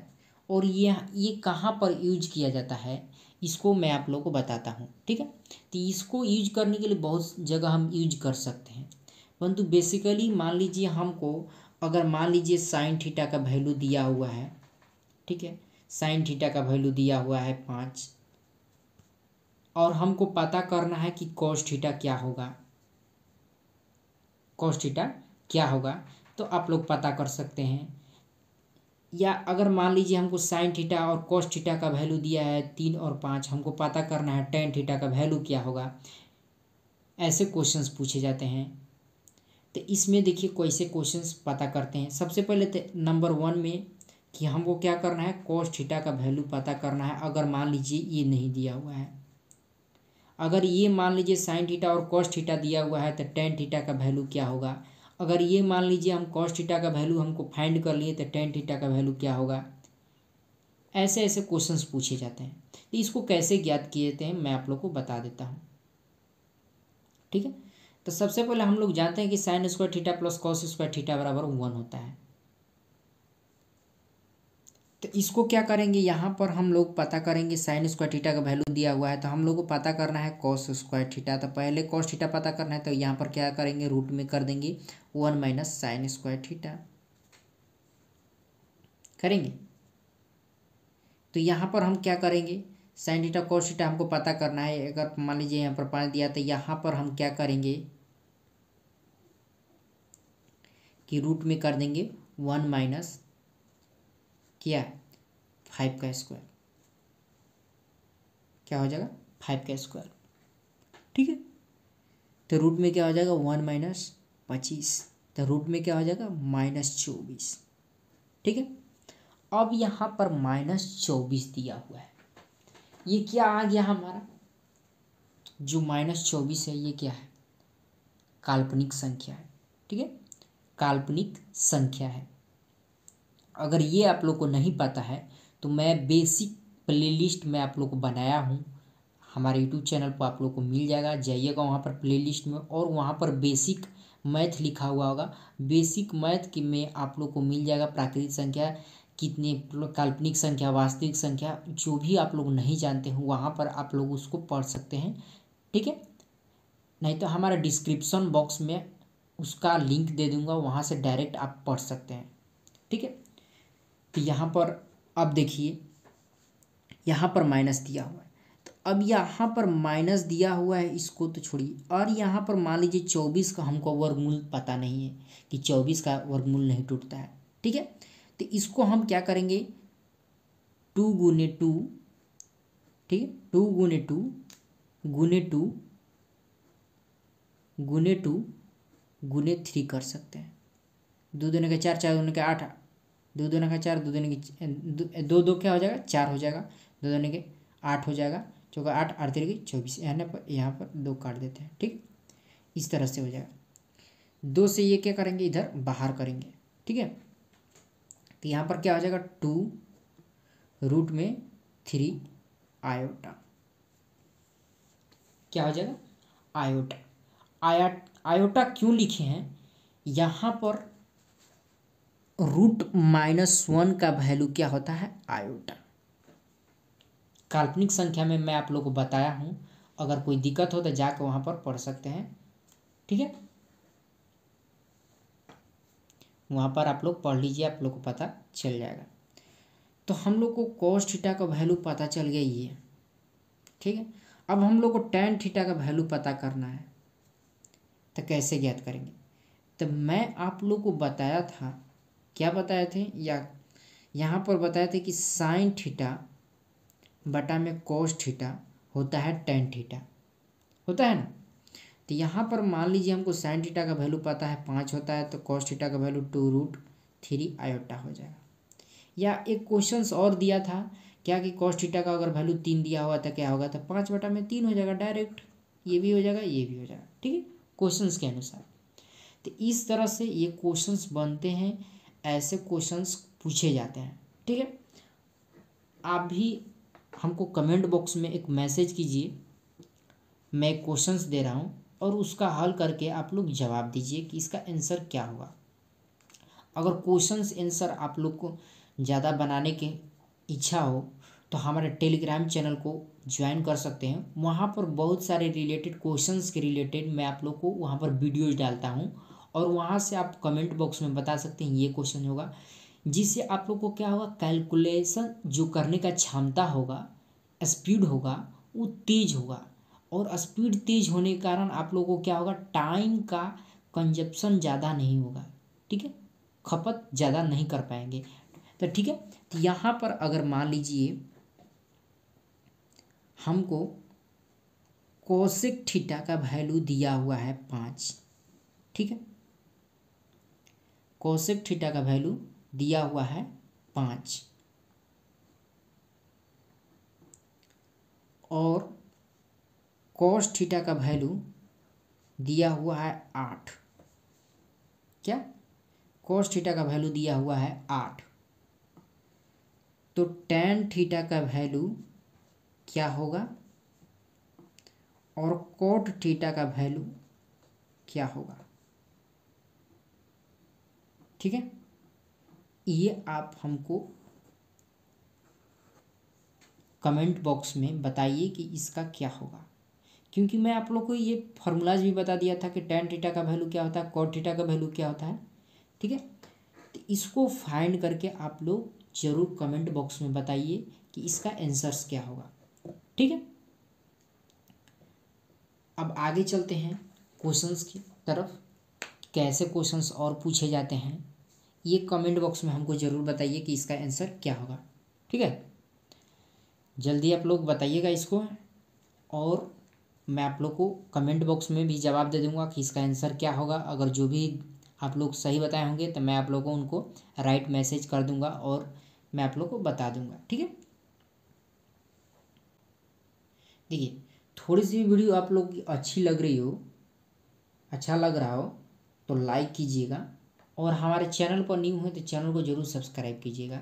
और ये कहाँ पर यूज किया जाता है इसको मैं आप लोगों को बताता हूँ। ठीक है, तो इसको यूज करने के लिए बहुत जगह हम यूज कर सकते हैं, परंतु बेसिकली मान लीजिए हमको अगर मान लीजिए साइन थीटा का वैल्यू दिया हुआ है, ठीक है, साइन थीटा का वैल्यू दिया हुआ है 5, और हमको पता करना है कि कॉस थीटा क्या होगा, कॉस थीटा क्या होगा, तो आप लोग पता कर सकते हैं या अगर मान लीजिए हमको साइन थीटा और कॉस थीटा का वैल्यू दिया है 3 और 5, हमको पता करना है टेन थीटा का वैल्यू क्या होगा, ऐसे क्वेश्चंस पूछे जाते हैं। तो इसमें देखिए कैसे क्वेश्चंस पता करते हैं। सबसे पहले तो नंबर 1 में कि हमको क्या करना है, कॉस थीटा का वैल्यू पता करना है। अगर मान लीजिए ये नहीं दिया हुआ है, अगर ये मान लीजिए साइन थीटा और कॉस थीटा दिया हुआ है तो टेन थीटा का वैल्यू क्या होगा। अगर ये मान लीजिए हम कॉस थीटा का वैल्यू हमको फाइंड कर लिए तो टेन थीटा का वैल्यू क्या होगा। ऐसे ऐसे क्वेश्चंस पूछे जाते हैं। तो इसको कैसे ज्ञात किए जाते हैं मैं आप लोग को बता देता हूँ, ठीक है। तो सबसे पहले हम लोग जानते हैं कि sine square theta plus cos square theta बराबर 1 होता है। तो इसको क्या करेंगे, यहाँ पर हम लोग पता करेंगे साइन स्क्वायर थीटा का वैल्यू दिया हुआ है तो हम लोग को पता करना है कॉस स्क्वायर थीटा। तो पहले कॉस थीटा पता करना है तो यहाँ पर क्या करेंगे, रूट में कर देंगे 1 माइनस साइन स्क्वायर थीटा करेंगे। तो यहाँ पर हम क्या करेंगे, साइन थीटा कॉस थीटा हमको पता करना है। अगर मान लीजिए यहाँ पर 5 दिया तो यहाँ पर हम क्या करेंगे कि रूट में कर देंगे 1 माइनस क्या 5 का स्क्वायर, क्या हो जाएगा 5 का स्क्वायर, ठीक है। तो रूट में क्या हो जाएगा 1 माइनस 25, तो रूट में क्या हो जाएगा -24, ठीक है। अब यहाँ पर -24 दिया हुआ है, ये क्या आ गया हमारा, जो -24 है ये क्या है, काल्पनिक संख्या है, ठीक है, काल्पनिक संख्या है। अगर ये आप लोग को नहीं पता है तो मैं बेसिक प्लेलिस्ट में आप लोग को बनाया हूँ, हमारे यूट्यूब चैनल पर आप लोग को मिल जाएगा, जाइएगा वहाँ पर प्लेलिस्ट में और वहाँ पर बेसिक मैथ लिखा हुआ होगा। बेसिक मैथ की में आप लोग को मिल जाएगा प्राकृतिक संख्या कितने, काल्पनिक संख्या, वास्तविक संख्या, जो भी आप लोग नहीं जानते हो वहाँ पर आप लोग उसको पढ़ सकते हैं, ठीक है। नहीं तो हमारा डिस्क्रिप्शन बॉक्स में उसका लिंक दे दूँगा, वहाँ से डायरेक्ट आप पढ़ सकते हैं, ठीक है। तो यहाँ पर अब देखिए यहाँ पर माइनस दिया हुआ है, तो अब यहाँ पर माइनस दिया हुआ है, इसको तो छोड़िए। और यहाँ पर मान लीजिए 24 का हमको वर्गमूल पता नहीं है कि 24 का वर्गमूल नहीं टूटता है, ठीक है। तो इसको हम क्या करेंगे 2 गुने 2, ठीक है, 2 गुने 2 गुने 2 गुने 2 गुने 3 कर सकते हैं। 2 दूने का 4, 4 दूने का 8, 2 दूने का 4, 2 दूने की 2 2 क्या हो जाएगा 4 हो जाएगा, 2 दूने के 8 हो जाएगा, चौका 8 8 3 की 24, यहाँ पर 2 काट देते हैं, ठीक, इस तरह से हो जाएगा। 2 से ये क्या करेंगे इधर बाहर करेंगे, ठीक है। तो यहाँ पर क्या हो जाएगा 2 रूट में 3 आयोटा, क्या हो जाएगा आयोटा। आयोटा क्यों लिखे हैं, यहाँ पर √-1 का वैल्यू क्या होता है आयोटा। काल्पनिक संख्या में मैं आप लोग को बताया हूँ, अगर कोई दिक्कत हो तो जाकर वहाँ पर पढ़ सकते हैं, ठीक है, वहाँ पर आप लोग पढ़ लीजिए, आप लोग को पता चल जाएगा। तो हम लोग को कॉस थीटा का वैल्यू पता चल गया ये, ठीक है। अब हम लोग को टेन थीटा का वैल्यू पता करना है, तो कैसे ज्ञात करेंगे। तो मैं आप लोग को बताया था, क्या बताए थे, या यहाँ पर बताए थे कि साइन थीटा बटा में कॉस थीटा होता है टेन थीटा, होता है ना। तो यहाँ पर मान लीजिए हमको साइन थीटा का वैल्यू पता है 5 होता है, तो कॉस थीटा का वैल्यू 2√3 आयोटा हो जाएगा। या एक क्वेश्चन और दिया था क्या कि कॉस थीटा का अगर वैल्यू 3 दिया हुआ था क्या होगा, तो 5/3 हो जाएगा डायरेक्ट, ये भी हो जाएगा ये भी हो जाएगा, ठीक है, क्वेश्चंस के अनुसार। तो इस तरह से ये क्वेश्चंस बनते हैं, ऐसे क्वेश्चंस पूछे जाते हैं, ठीक है। आप भी हमको कमेंट बॉक्स में एक मैसेज कीजिए, मैं क्वेश्चंस दे रहा हूँ और उसका हल करके आप लोग जवाब दीजिए कि इसका आंसर क्या होगा। अगर क्वेश्चंस आंसर आप लोग को ज़्यादा बनाने की इच्छा हो तो हमारे टेलीग्राम चैनल को ज्वाइन कर सकते हैं, वहाँ पर बहुत सारे रिलेटेड क्वेश्चंस के रिलेटेड मैं आप लोग को वहाँ पर वीडियोज डालता हूँ और वहाँ से आप कमेंट बॉक्स में बता सकते हैं ये क्वेश्चन होगा, जिससे आप लोग को क्या होगा कैलकुलेशन जो करने का क्षमता होगा, स्पीड होगा, वो तेज होगा। और स्पीड तेज होने के कारण आप लोगों को क्या होगा टाइम का कंजप्शन ज़्यादा नहीं होगा, ठीक है, खपत ज़्यादा नहीं कर पाएंगे। तो ठीक है, तो यहाँ पर अगर मान लीजिए हमको कोसेक थीटा का वैल्यू दिया हुआ है 5, ठीक है, कोसेक थीटा का वैल्यू दिया हुआ है 5 और कॉस थीटा का वैल्यू दिया हुआ है 8। क्या? कॉस थीटा का वैल्यू दिया हुआ है 8। तो टैन थीटा का वैल्यू क्या होगा और कॉट थीटा का वैल्यू क्या होगा? ठीक है, ये आप हमको कमेंट बॉक्स में बताइए कि इसका क्या होगा, क्योंकि मैं आप लोग को ये फार्मूलाज भी बता दिया था कि टैन थीटा का वैल्यू क्या होता है, कॉट थीटा का वैल्यू क्या होता है। ठीक है, तो इसको फाइंड करके आप लोग जरूर कमेंट बॉक्स में बताइए कि इसका आंसर्स क्या होगा। ठीक है, अब आगे चलते हैं क्वेश्चंस की तरफ। कैसे क्वेश्चंस और पूछे जाते हैं ये कमेंट बॉक्स में हमको ज़रूर बताइए कि इसका आंसर क्या होगा। ठीक है, जल्दी आप लोग बताइएगा इसको, और मैं आप लोग को कमेंट बॉक्स में भी जवाब दे दूंगा कि इसका आंसर क्या होगा। अगर जो भी आप लोग सही बताए होंगे तो मैं आप लोगों को उनको राइट मैसेज कर दूंगा और मैं आप लोग को बता दूंगा। ठीक है, देखिए थोड़ी सी वीडियो आप लोग की अच्छी लग रही हो, अच्छा लग रहा हो तो लाइक कीजिएगा, और हमारे चैनल पर न्यू है तो चैनल को ज़रूर सब्सक्राइब कीजिएगा,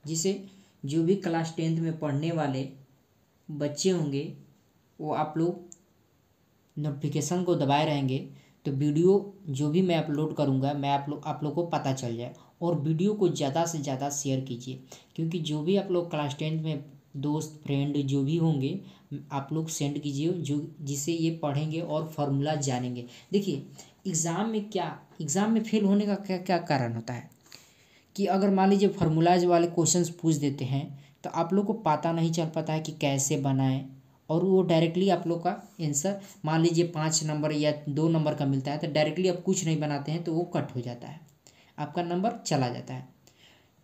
जिससे जो भी क्लास 10th में पढ़ने वाले बच्चे होंगे वो आप लोग नोटिफिकेशन को दबाए रहेंगे तो वीडियो जो भी मैं अपलोड करूँगा मैं आप लोग को पता चल जाए। और वीडियो को ज़्यादा से ज़्यादा शेयर कीजिए, क्योंकि जो भी आप लोग क्लास 10th में दोस्त फ्रेंड जो भी होंगे आप लोग सेंड कीजिए, जो जिससे ये पढ़ेंगे और फार्मूला जानेंगे। देखिए एग्ज़ाम में फेल होने का क्या क्या कारण होता है कि अगर मान लीजिए फार्मूलाज वाले क्वेश्चंस पूछ देते हैं तो आप लोग को पता नहीं चल पाता है कि कैसे बनाएं, और वो डायरेक्टली आप लोग का आंसर मान लीजिए 5 नंबर या 2 नंबर का मिलता है तो डायरेक्टली आप कुछ नहीं बनाते हैं तो वो कट हो जाता है, आपका नंबर चला जाता है।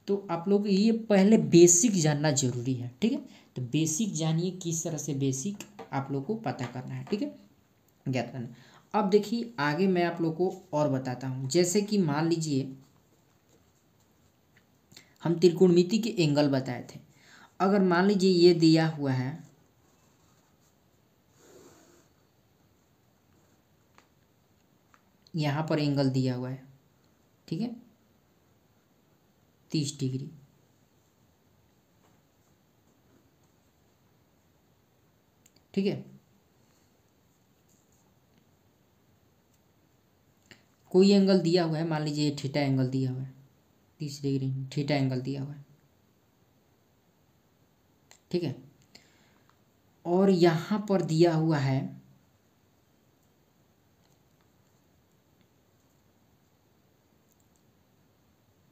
तो आप लोग ये पहले बेसिक जानना जरूरी है। ठीक है, तो बेसिक जानिए, किस तरह से बेसिक आप लोग को पता करना है। ठीक है, ज्ञात करना। अब देखिए आगे मैं आप लोग को और बताता हूँ, जैसे कि मान लीजिए हम त्रिकोणमिति के एंगल बताए थे। अगर मान लीजिए ये दिया हुआ है यहाँ पर एंगल दिया हुआ है, ठीक है, 30 डिग्री। ठीक है, कोई एंगल दिया हुआ है, मान लीजिए ये थीटा एंगल दिया हुआ है, 30 डिग्री थीटा एंगल दिया हुआ है। ठीक है, और यहाँ पर दिया हुआ है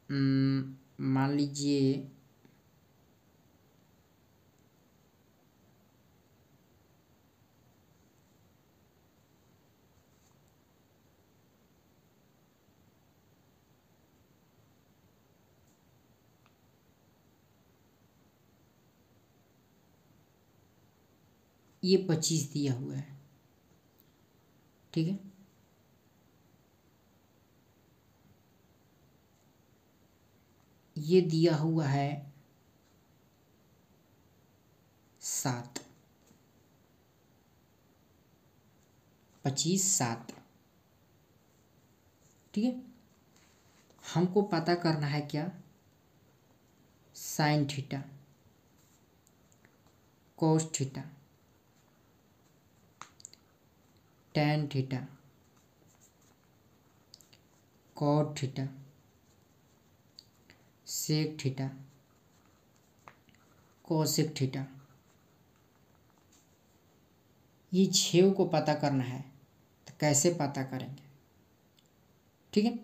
मान लीजिए ये 25 दिया हुआ है। ठीक है, ये दिया हुआ है 7, 25 7। ठीक है, हमको पता करना है क्या, sine theta, cos theta, tan theta, cot theta, sec theta, cosec theta. ये 6 को पता करना है तो कैसे पता करेंगे? ठीक है,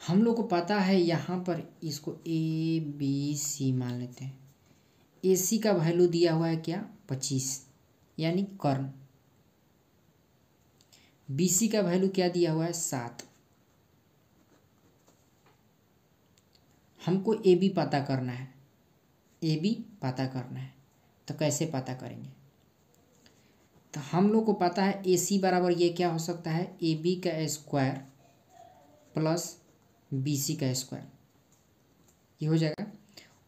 हम लोग को पता है यहाँ पर इसको ए बी सी मान लेते हैं। ए सी का वैल्यू दिया हुआ है क्या, 25 यानी कर्ण। बी सी का वैल्यू क्या दिया हुआ है, 7। हमको ए बी पता करना है, ए बी पता करना है। तो कैसे पता करेंगे? तो हम लोग को पता है ए सी बराबर ये क्या हो सकता है, ए बी का स्क्वायर प्लस बी सी का स्क्वायर, ये हो जाएगा।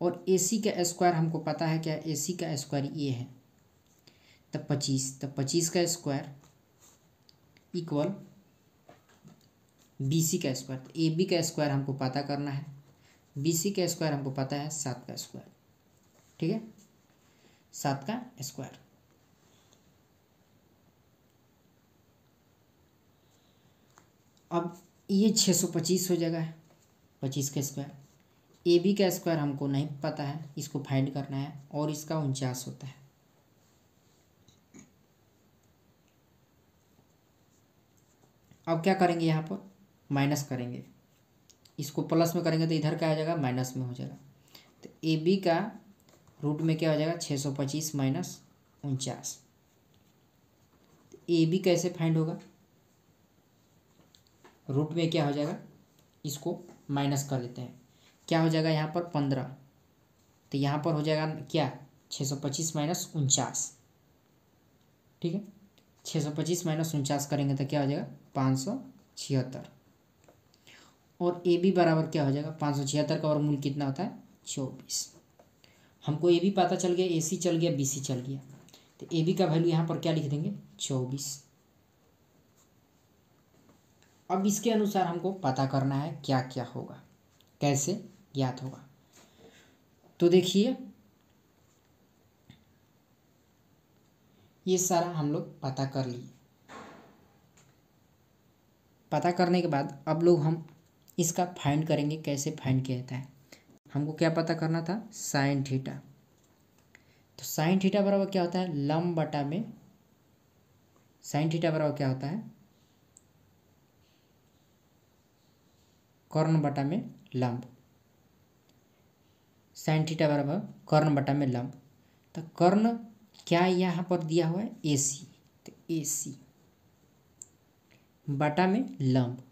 और ए सी का स्क्वायर हमको पता है क्या, ए सी का स्क्वायर ये है, तब 25, तब 25 का स्क्वायर इक्वल बी सी का स्क्वायर। तो ए बी का स्क्वायर हमको पता करना है, बी सी का स्क्वायर हमको पता है 7 का स्क्वायर, ठीक है, 7 का स्क्वायर। अब ये 625 हो जाएगा, 25 का स्क्वायर। ए बी का स्क्वायर हमको नहीं पता है, इसको फाइंड करना है, और इसका 49 होता है। अब क्या करेंगे, यहाँ पर माइनस करेंगे, इसको प्लस में करेंगे तो इधर क्या आ जाएगा, माइनस में हो जाएगा। तो ए बी का रूट में क्या हो जाएगा, 625 माइनस 49। ए बी कैसे फाइंड होगा, रूट में क्या हो जाएगा, इसको माइनस कर देते हैं, क्या हो जाएगा यहाँ पर 15। तो यहाँ पर हो जाएगा क्या, 625 माइनस 49, ठीक है। 625 माइनस 49 करेंगे तो क्या हो जाएगा, 576। और ए बी बराबर क्या हो जाएगा, 576 का वर्गमूल कितना होता है, 24। हमको ए बी पता चल गया, ए सी चल गया, बी सी चल गया। तो ए बी का वैल्यू यहाँ पर क्या लिख देंगे, 24। अब इसके अनुसार हमको पता करना है क्या क्या होगा, कैसे ज्ञात होगा। तो देखिए ये सारा हम लोग पता कर लिए। पता करने के बाद अब लोग हम इसका फाइंड करेंगे, कैसे फाइंड किया जाता है। हमको क्या पता करना था, साइन थीटा। तो साइन थीटा बराबर क्या होता है, लंब बटा में, साइन थीटा बराबर क्या होता है, कर्ण बटा में लंब। साइन थीटा बराबर कर्ण बटा में लंब। तो कर्ण क्या यहाँ पर दिया हुआ है, ए सी, तो ए सी बटा में लंब।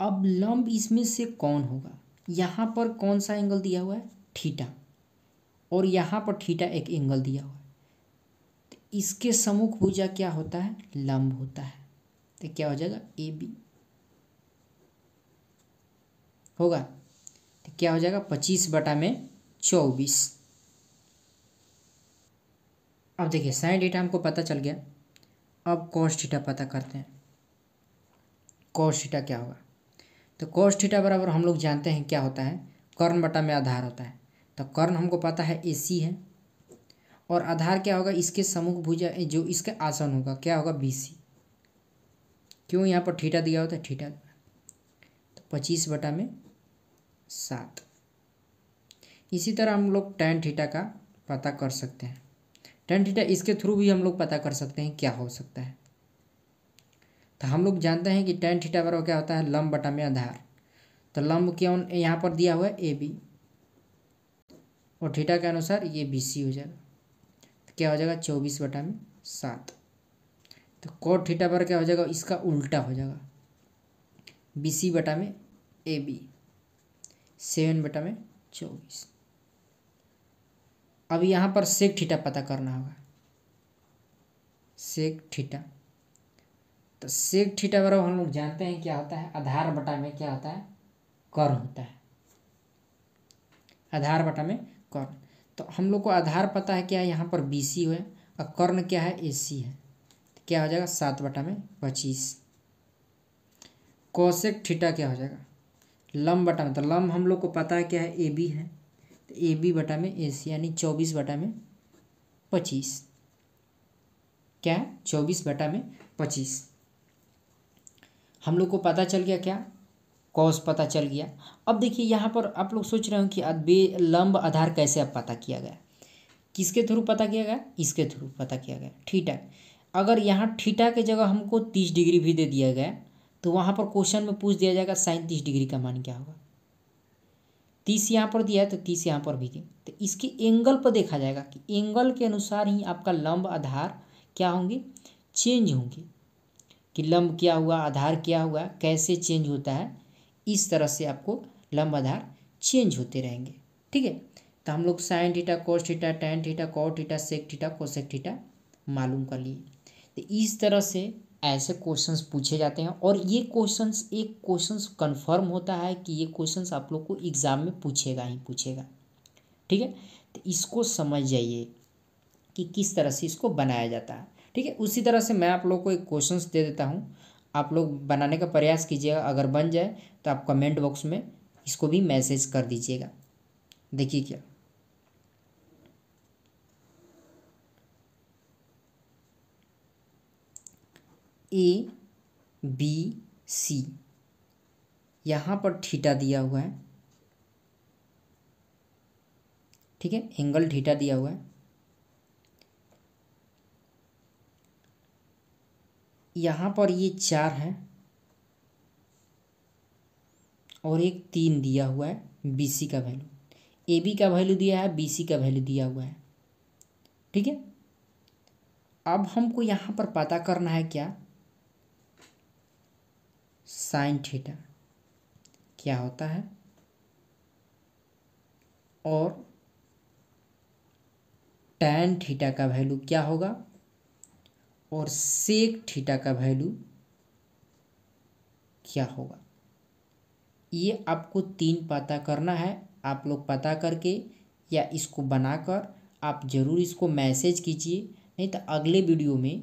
अब लंब इसमें से कौन होगा, यहाँ पर कौन सा एंगल दिया हुआ है, थीटा, और यहाँ पर थीटा एक एंगल दिया हुआ है। तो इसके सम्मुख भुजा क्या होता है, लंब होता है। तो क्या हो जाएगा, ए बी होगा। तो क्या हो जाएगा, 25 बटा में 24। अब देखिए साइन थीटा हमको पता चल गया। अब कॉस थीटा पता करते हैं, कॉस थीटा क्या होगा। तो कॉस थीटा बराबर हम लोग जानते हैं क्या होता है, कर्ण बटा में आधार होता है। तो कर्ण हमको पता है ए सी है, और आधार क्या होगा, इसके सम्मुख भुजा जो इसके आसन होगा क्या होगा, बी सी। क्यों, यहाँ पर थीटा दिया होता है, थीटा। तो 25 बटा में 7। इसी तरह हम लोग टैन थीटा का पता कर सकते हैं। टैन थीटा इसके थ्रू भी हम लोग पता कर सकते हैं क्या हो सकता है। तो हम लोग जानते हैं कि टैन थीटा बराबर क्या होता है, लंब बटा में आधार। तो लंब क्यों यहाँ पर दिया हुआ है, ए बी, और थीटा के अनुसार ये बी सी हो जाएगा। तो क्या हो जाएगा, 24 बटा में 7। तो कॉट थीटा पर क्या हो जाएगा, इसका उल्टा हो जाएगा, बी सी बटा में ए बी, 7 बटा में 24। अब यहाँ पर सेक थीटा पता करना होगा, सेक थीटा। तो सेक थीटा बराबर हम लोग जानते हैं क्या होता है, आधार बटा में क्या होता है, कर्ण होता है, आधार बटा में कर्ण। तो हम लोग को आधार पता है क्या है, यहाँ पर बी सी है, और कर्ण क्या है, ए सी है। तो क्या हो जाएगा, 7 बटा में 25। कोसेक थीटा क्या हो जाएगा, लंब बटा में, तो लंब हम लोग को पता है क्या है, ए बी है। तो ए बी बटा में ए सी, यानी 24 बटा में 25। क्या है, 24 बटा में 25। हम लोग को पता चल गया क्या, कॉस पता चल गया। अब देखिए यहाँ पर आप लोग सोच रहे हो कि लंब आधार कैसे अब पता किया गया, किसके थ्रू पता किया गया, इसके थ्रू पता किया गया, थीटा। अगर यहाँ थीटा के जगह हमको 30 डिग्री भी दे दिया गया तो वहाँ पर क्वेश्चन में पूछ दिया जाएगा साइन 30 डिग्री का मान क्या होगा। 30 यहाँ पर दिया है तो 30 यहाँ पर भी दिया, तो इसके एंगल पर देखा जाएगा कि एंगल के अनुसार ही आपका लंब आधार क्या होंगे, चेंज होंगे, कि लंब क्या हुआ, आधार क्या हुआ, कैसे चेंज होता है। इस तरह से आपको लंब आधार चेंज होते रहेंगे। ठीक है, तो हम लोग sine theta, cos theta, tan theta, cot theta, sec theta, cosec theta मालूम कर लिए। तो इस तरह से ऐसे क्वेश्चंस पूछे जाते हैं और ये क्वेश्चंस, एक क्वेश्चंस कंफर्म होता है कि ये क्वेश्चंस आप लोग को एग्ज़ाम में पूछेगा ही पूछेगा। ठीक है, तो इसको समझ जाइए कि किस तरह से इसको बनाया जाता है। ठीक है, उसी तरह से मैं आप लोग को एक क्वेश्चंस दे देता हूँ, आप लोग बनाने का प्रयास कीजिएगा। अगर बन जाए तो आप कमेंट बॉक्स में इसको भी मैसेज कर दीजिएगा। देखिए क्या, ए बी सी, यहाँ पर थीटा दिया हुआ है। ठीक है, एंगल थीटा दिया हुआ है। यहाँ पर ये 4 है और एक 3 दिया हुआ है बी सी का वैल्यू, ए बी का वैल्यू दिया है, बी सी का वैल्यू दिया हुआ है। ठीक है, अब हमको यहाँ पर पता करना है क्या, साइन थीटा क्या होता है और टैन थीटा का वैल्यू क्या होगा और सेक थीटा का वैल्यू क्या होगा। ये आपको 3 पता करना है। आप लोग पता करके या इसको बनाकर आप ज़रूर इसको मैसेज कीजिए, नहीं तो अगले वीडियो में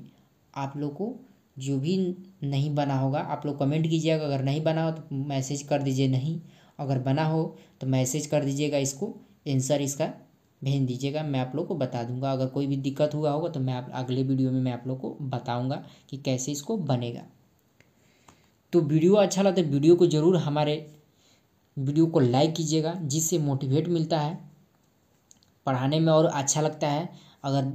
आप लोग को जो भी नहीं बना होगा आप लोग कमेंट कीजिएगा। अगर नहीं बना हो तो मैसेज कर दीजिए नहीं, अगर बना हो तो मैसेज कर दीजिएगा, इसको आंसर इसका भेज दीजिएगा, मैं आप लोग को बता दूंगा। अगर कोई भी दिक्कत हुआ होगा तो मैं अगले वीडियो में मैं आप लोग को बताऊंगा कि कैसे इसको बनेगा। तो वीडियो अच्छा लगता है वीडियो को ज़रूर हमारे वीडियो को लाइक कीजिएगा, जिससे मोटिवेट मिलता है पढ़ाने में और अच्छा लगता है। अगर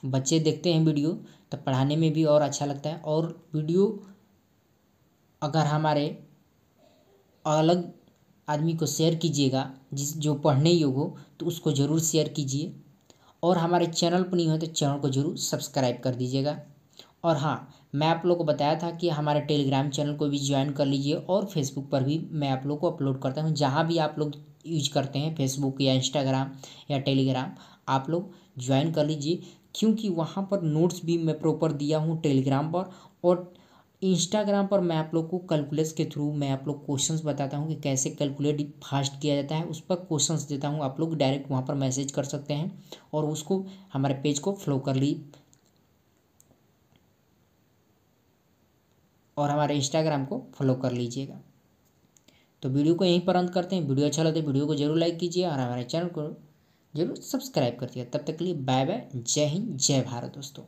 बच्चे देखते हैं वीडियो तो पढ़ाने में भी और अच्छा लगता है। और वीडियो अगर हमारे अलग आदमी को शेयर कीजिएगा जो पढ़ने योग्य हो, तो उसको ज़रूर शेयर कीजिए। और हमारे चैनल पर नहीं हो तो चैनल को ज़रूर सब्सक्राइब कर दीजिएगा। और हाँ, मैं आप लोग को बताया था कि हमारे टेलीग्राम चैनल को भी ज्वाइन कर लीजिए और फेसबुक पर भी मैं आप लोग को अपलोड करता हूँ। जहाँ भी आप लोग यूज करते हैं फेसबुक या इंस्टाग्राम या टेलीग्राम, आप लोग ज्वाइन कर लीजिए, क्योंकि वहाँ पर नोट्स भी मैं प्रॉपर दिया हूँ टेलीग्राम पर। और इंस्टाग्राम पर मैं आप लोग को कैलकुलेस के थ्रू मैं आप लोग क्वेश्चंस बताता हूँ कि कैसे कैलकुलेट फास्ट किया जाता है, उस पर क्वेश्चंस देता हूँ। आप लोग डायरेक्ट वहाँ पर मैसेज कर सकते हैं और उसको हमारे पेज को फॉलो कर ली और हमारे इंस्टाग्राम को फॉलो कर लीजिएगा। तो वीडियो को यहीं पर अंत करते हैं। वीडियो अच्छा लगता है वीडियो को जरूर लाइक कीजिए और हमारे चैनल को जरूर सब्सक्राइब कर दिया। तब तक के लिए बाय बाय, जय हिंद, जय भारत दोस्तों।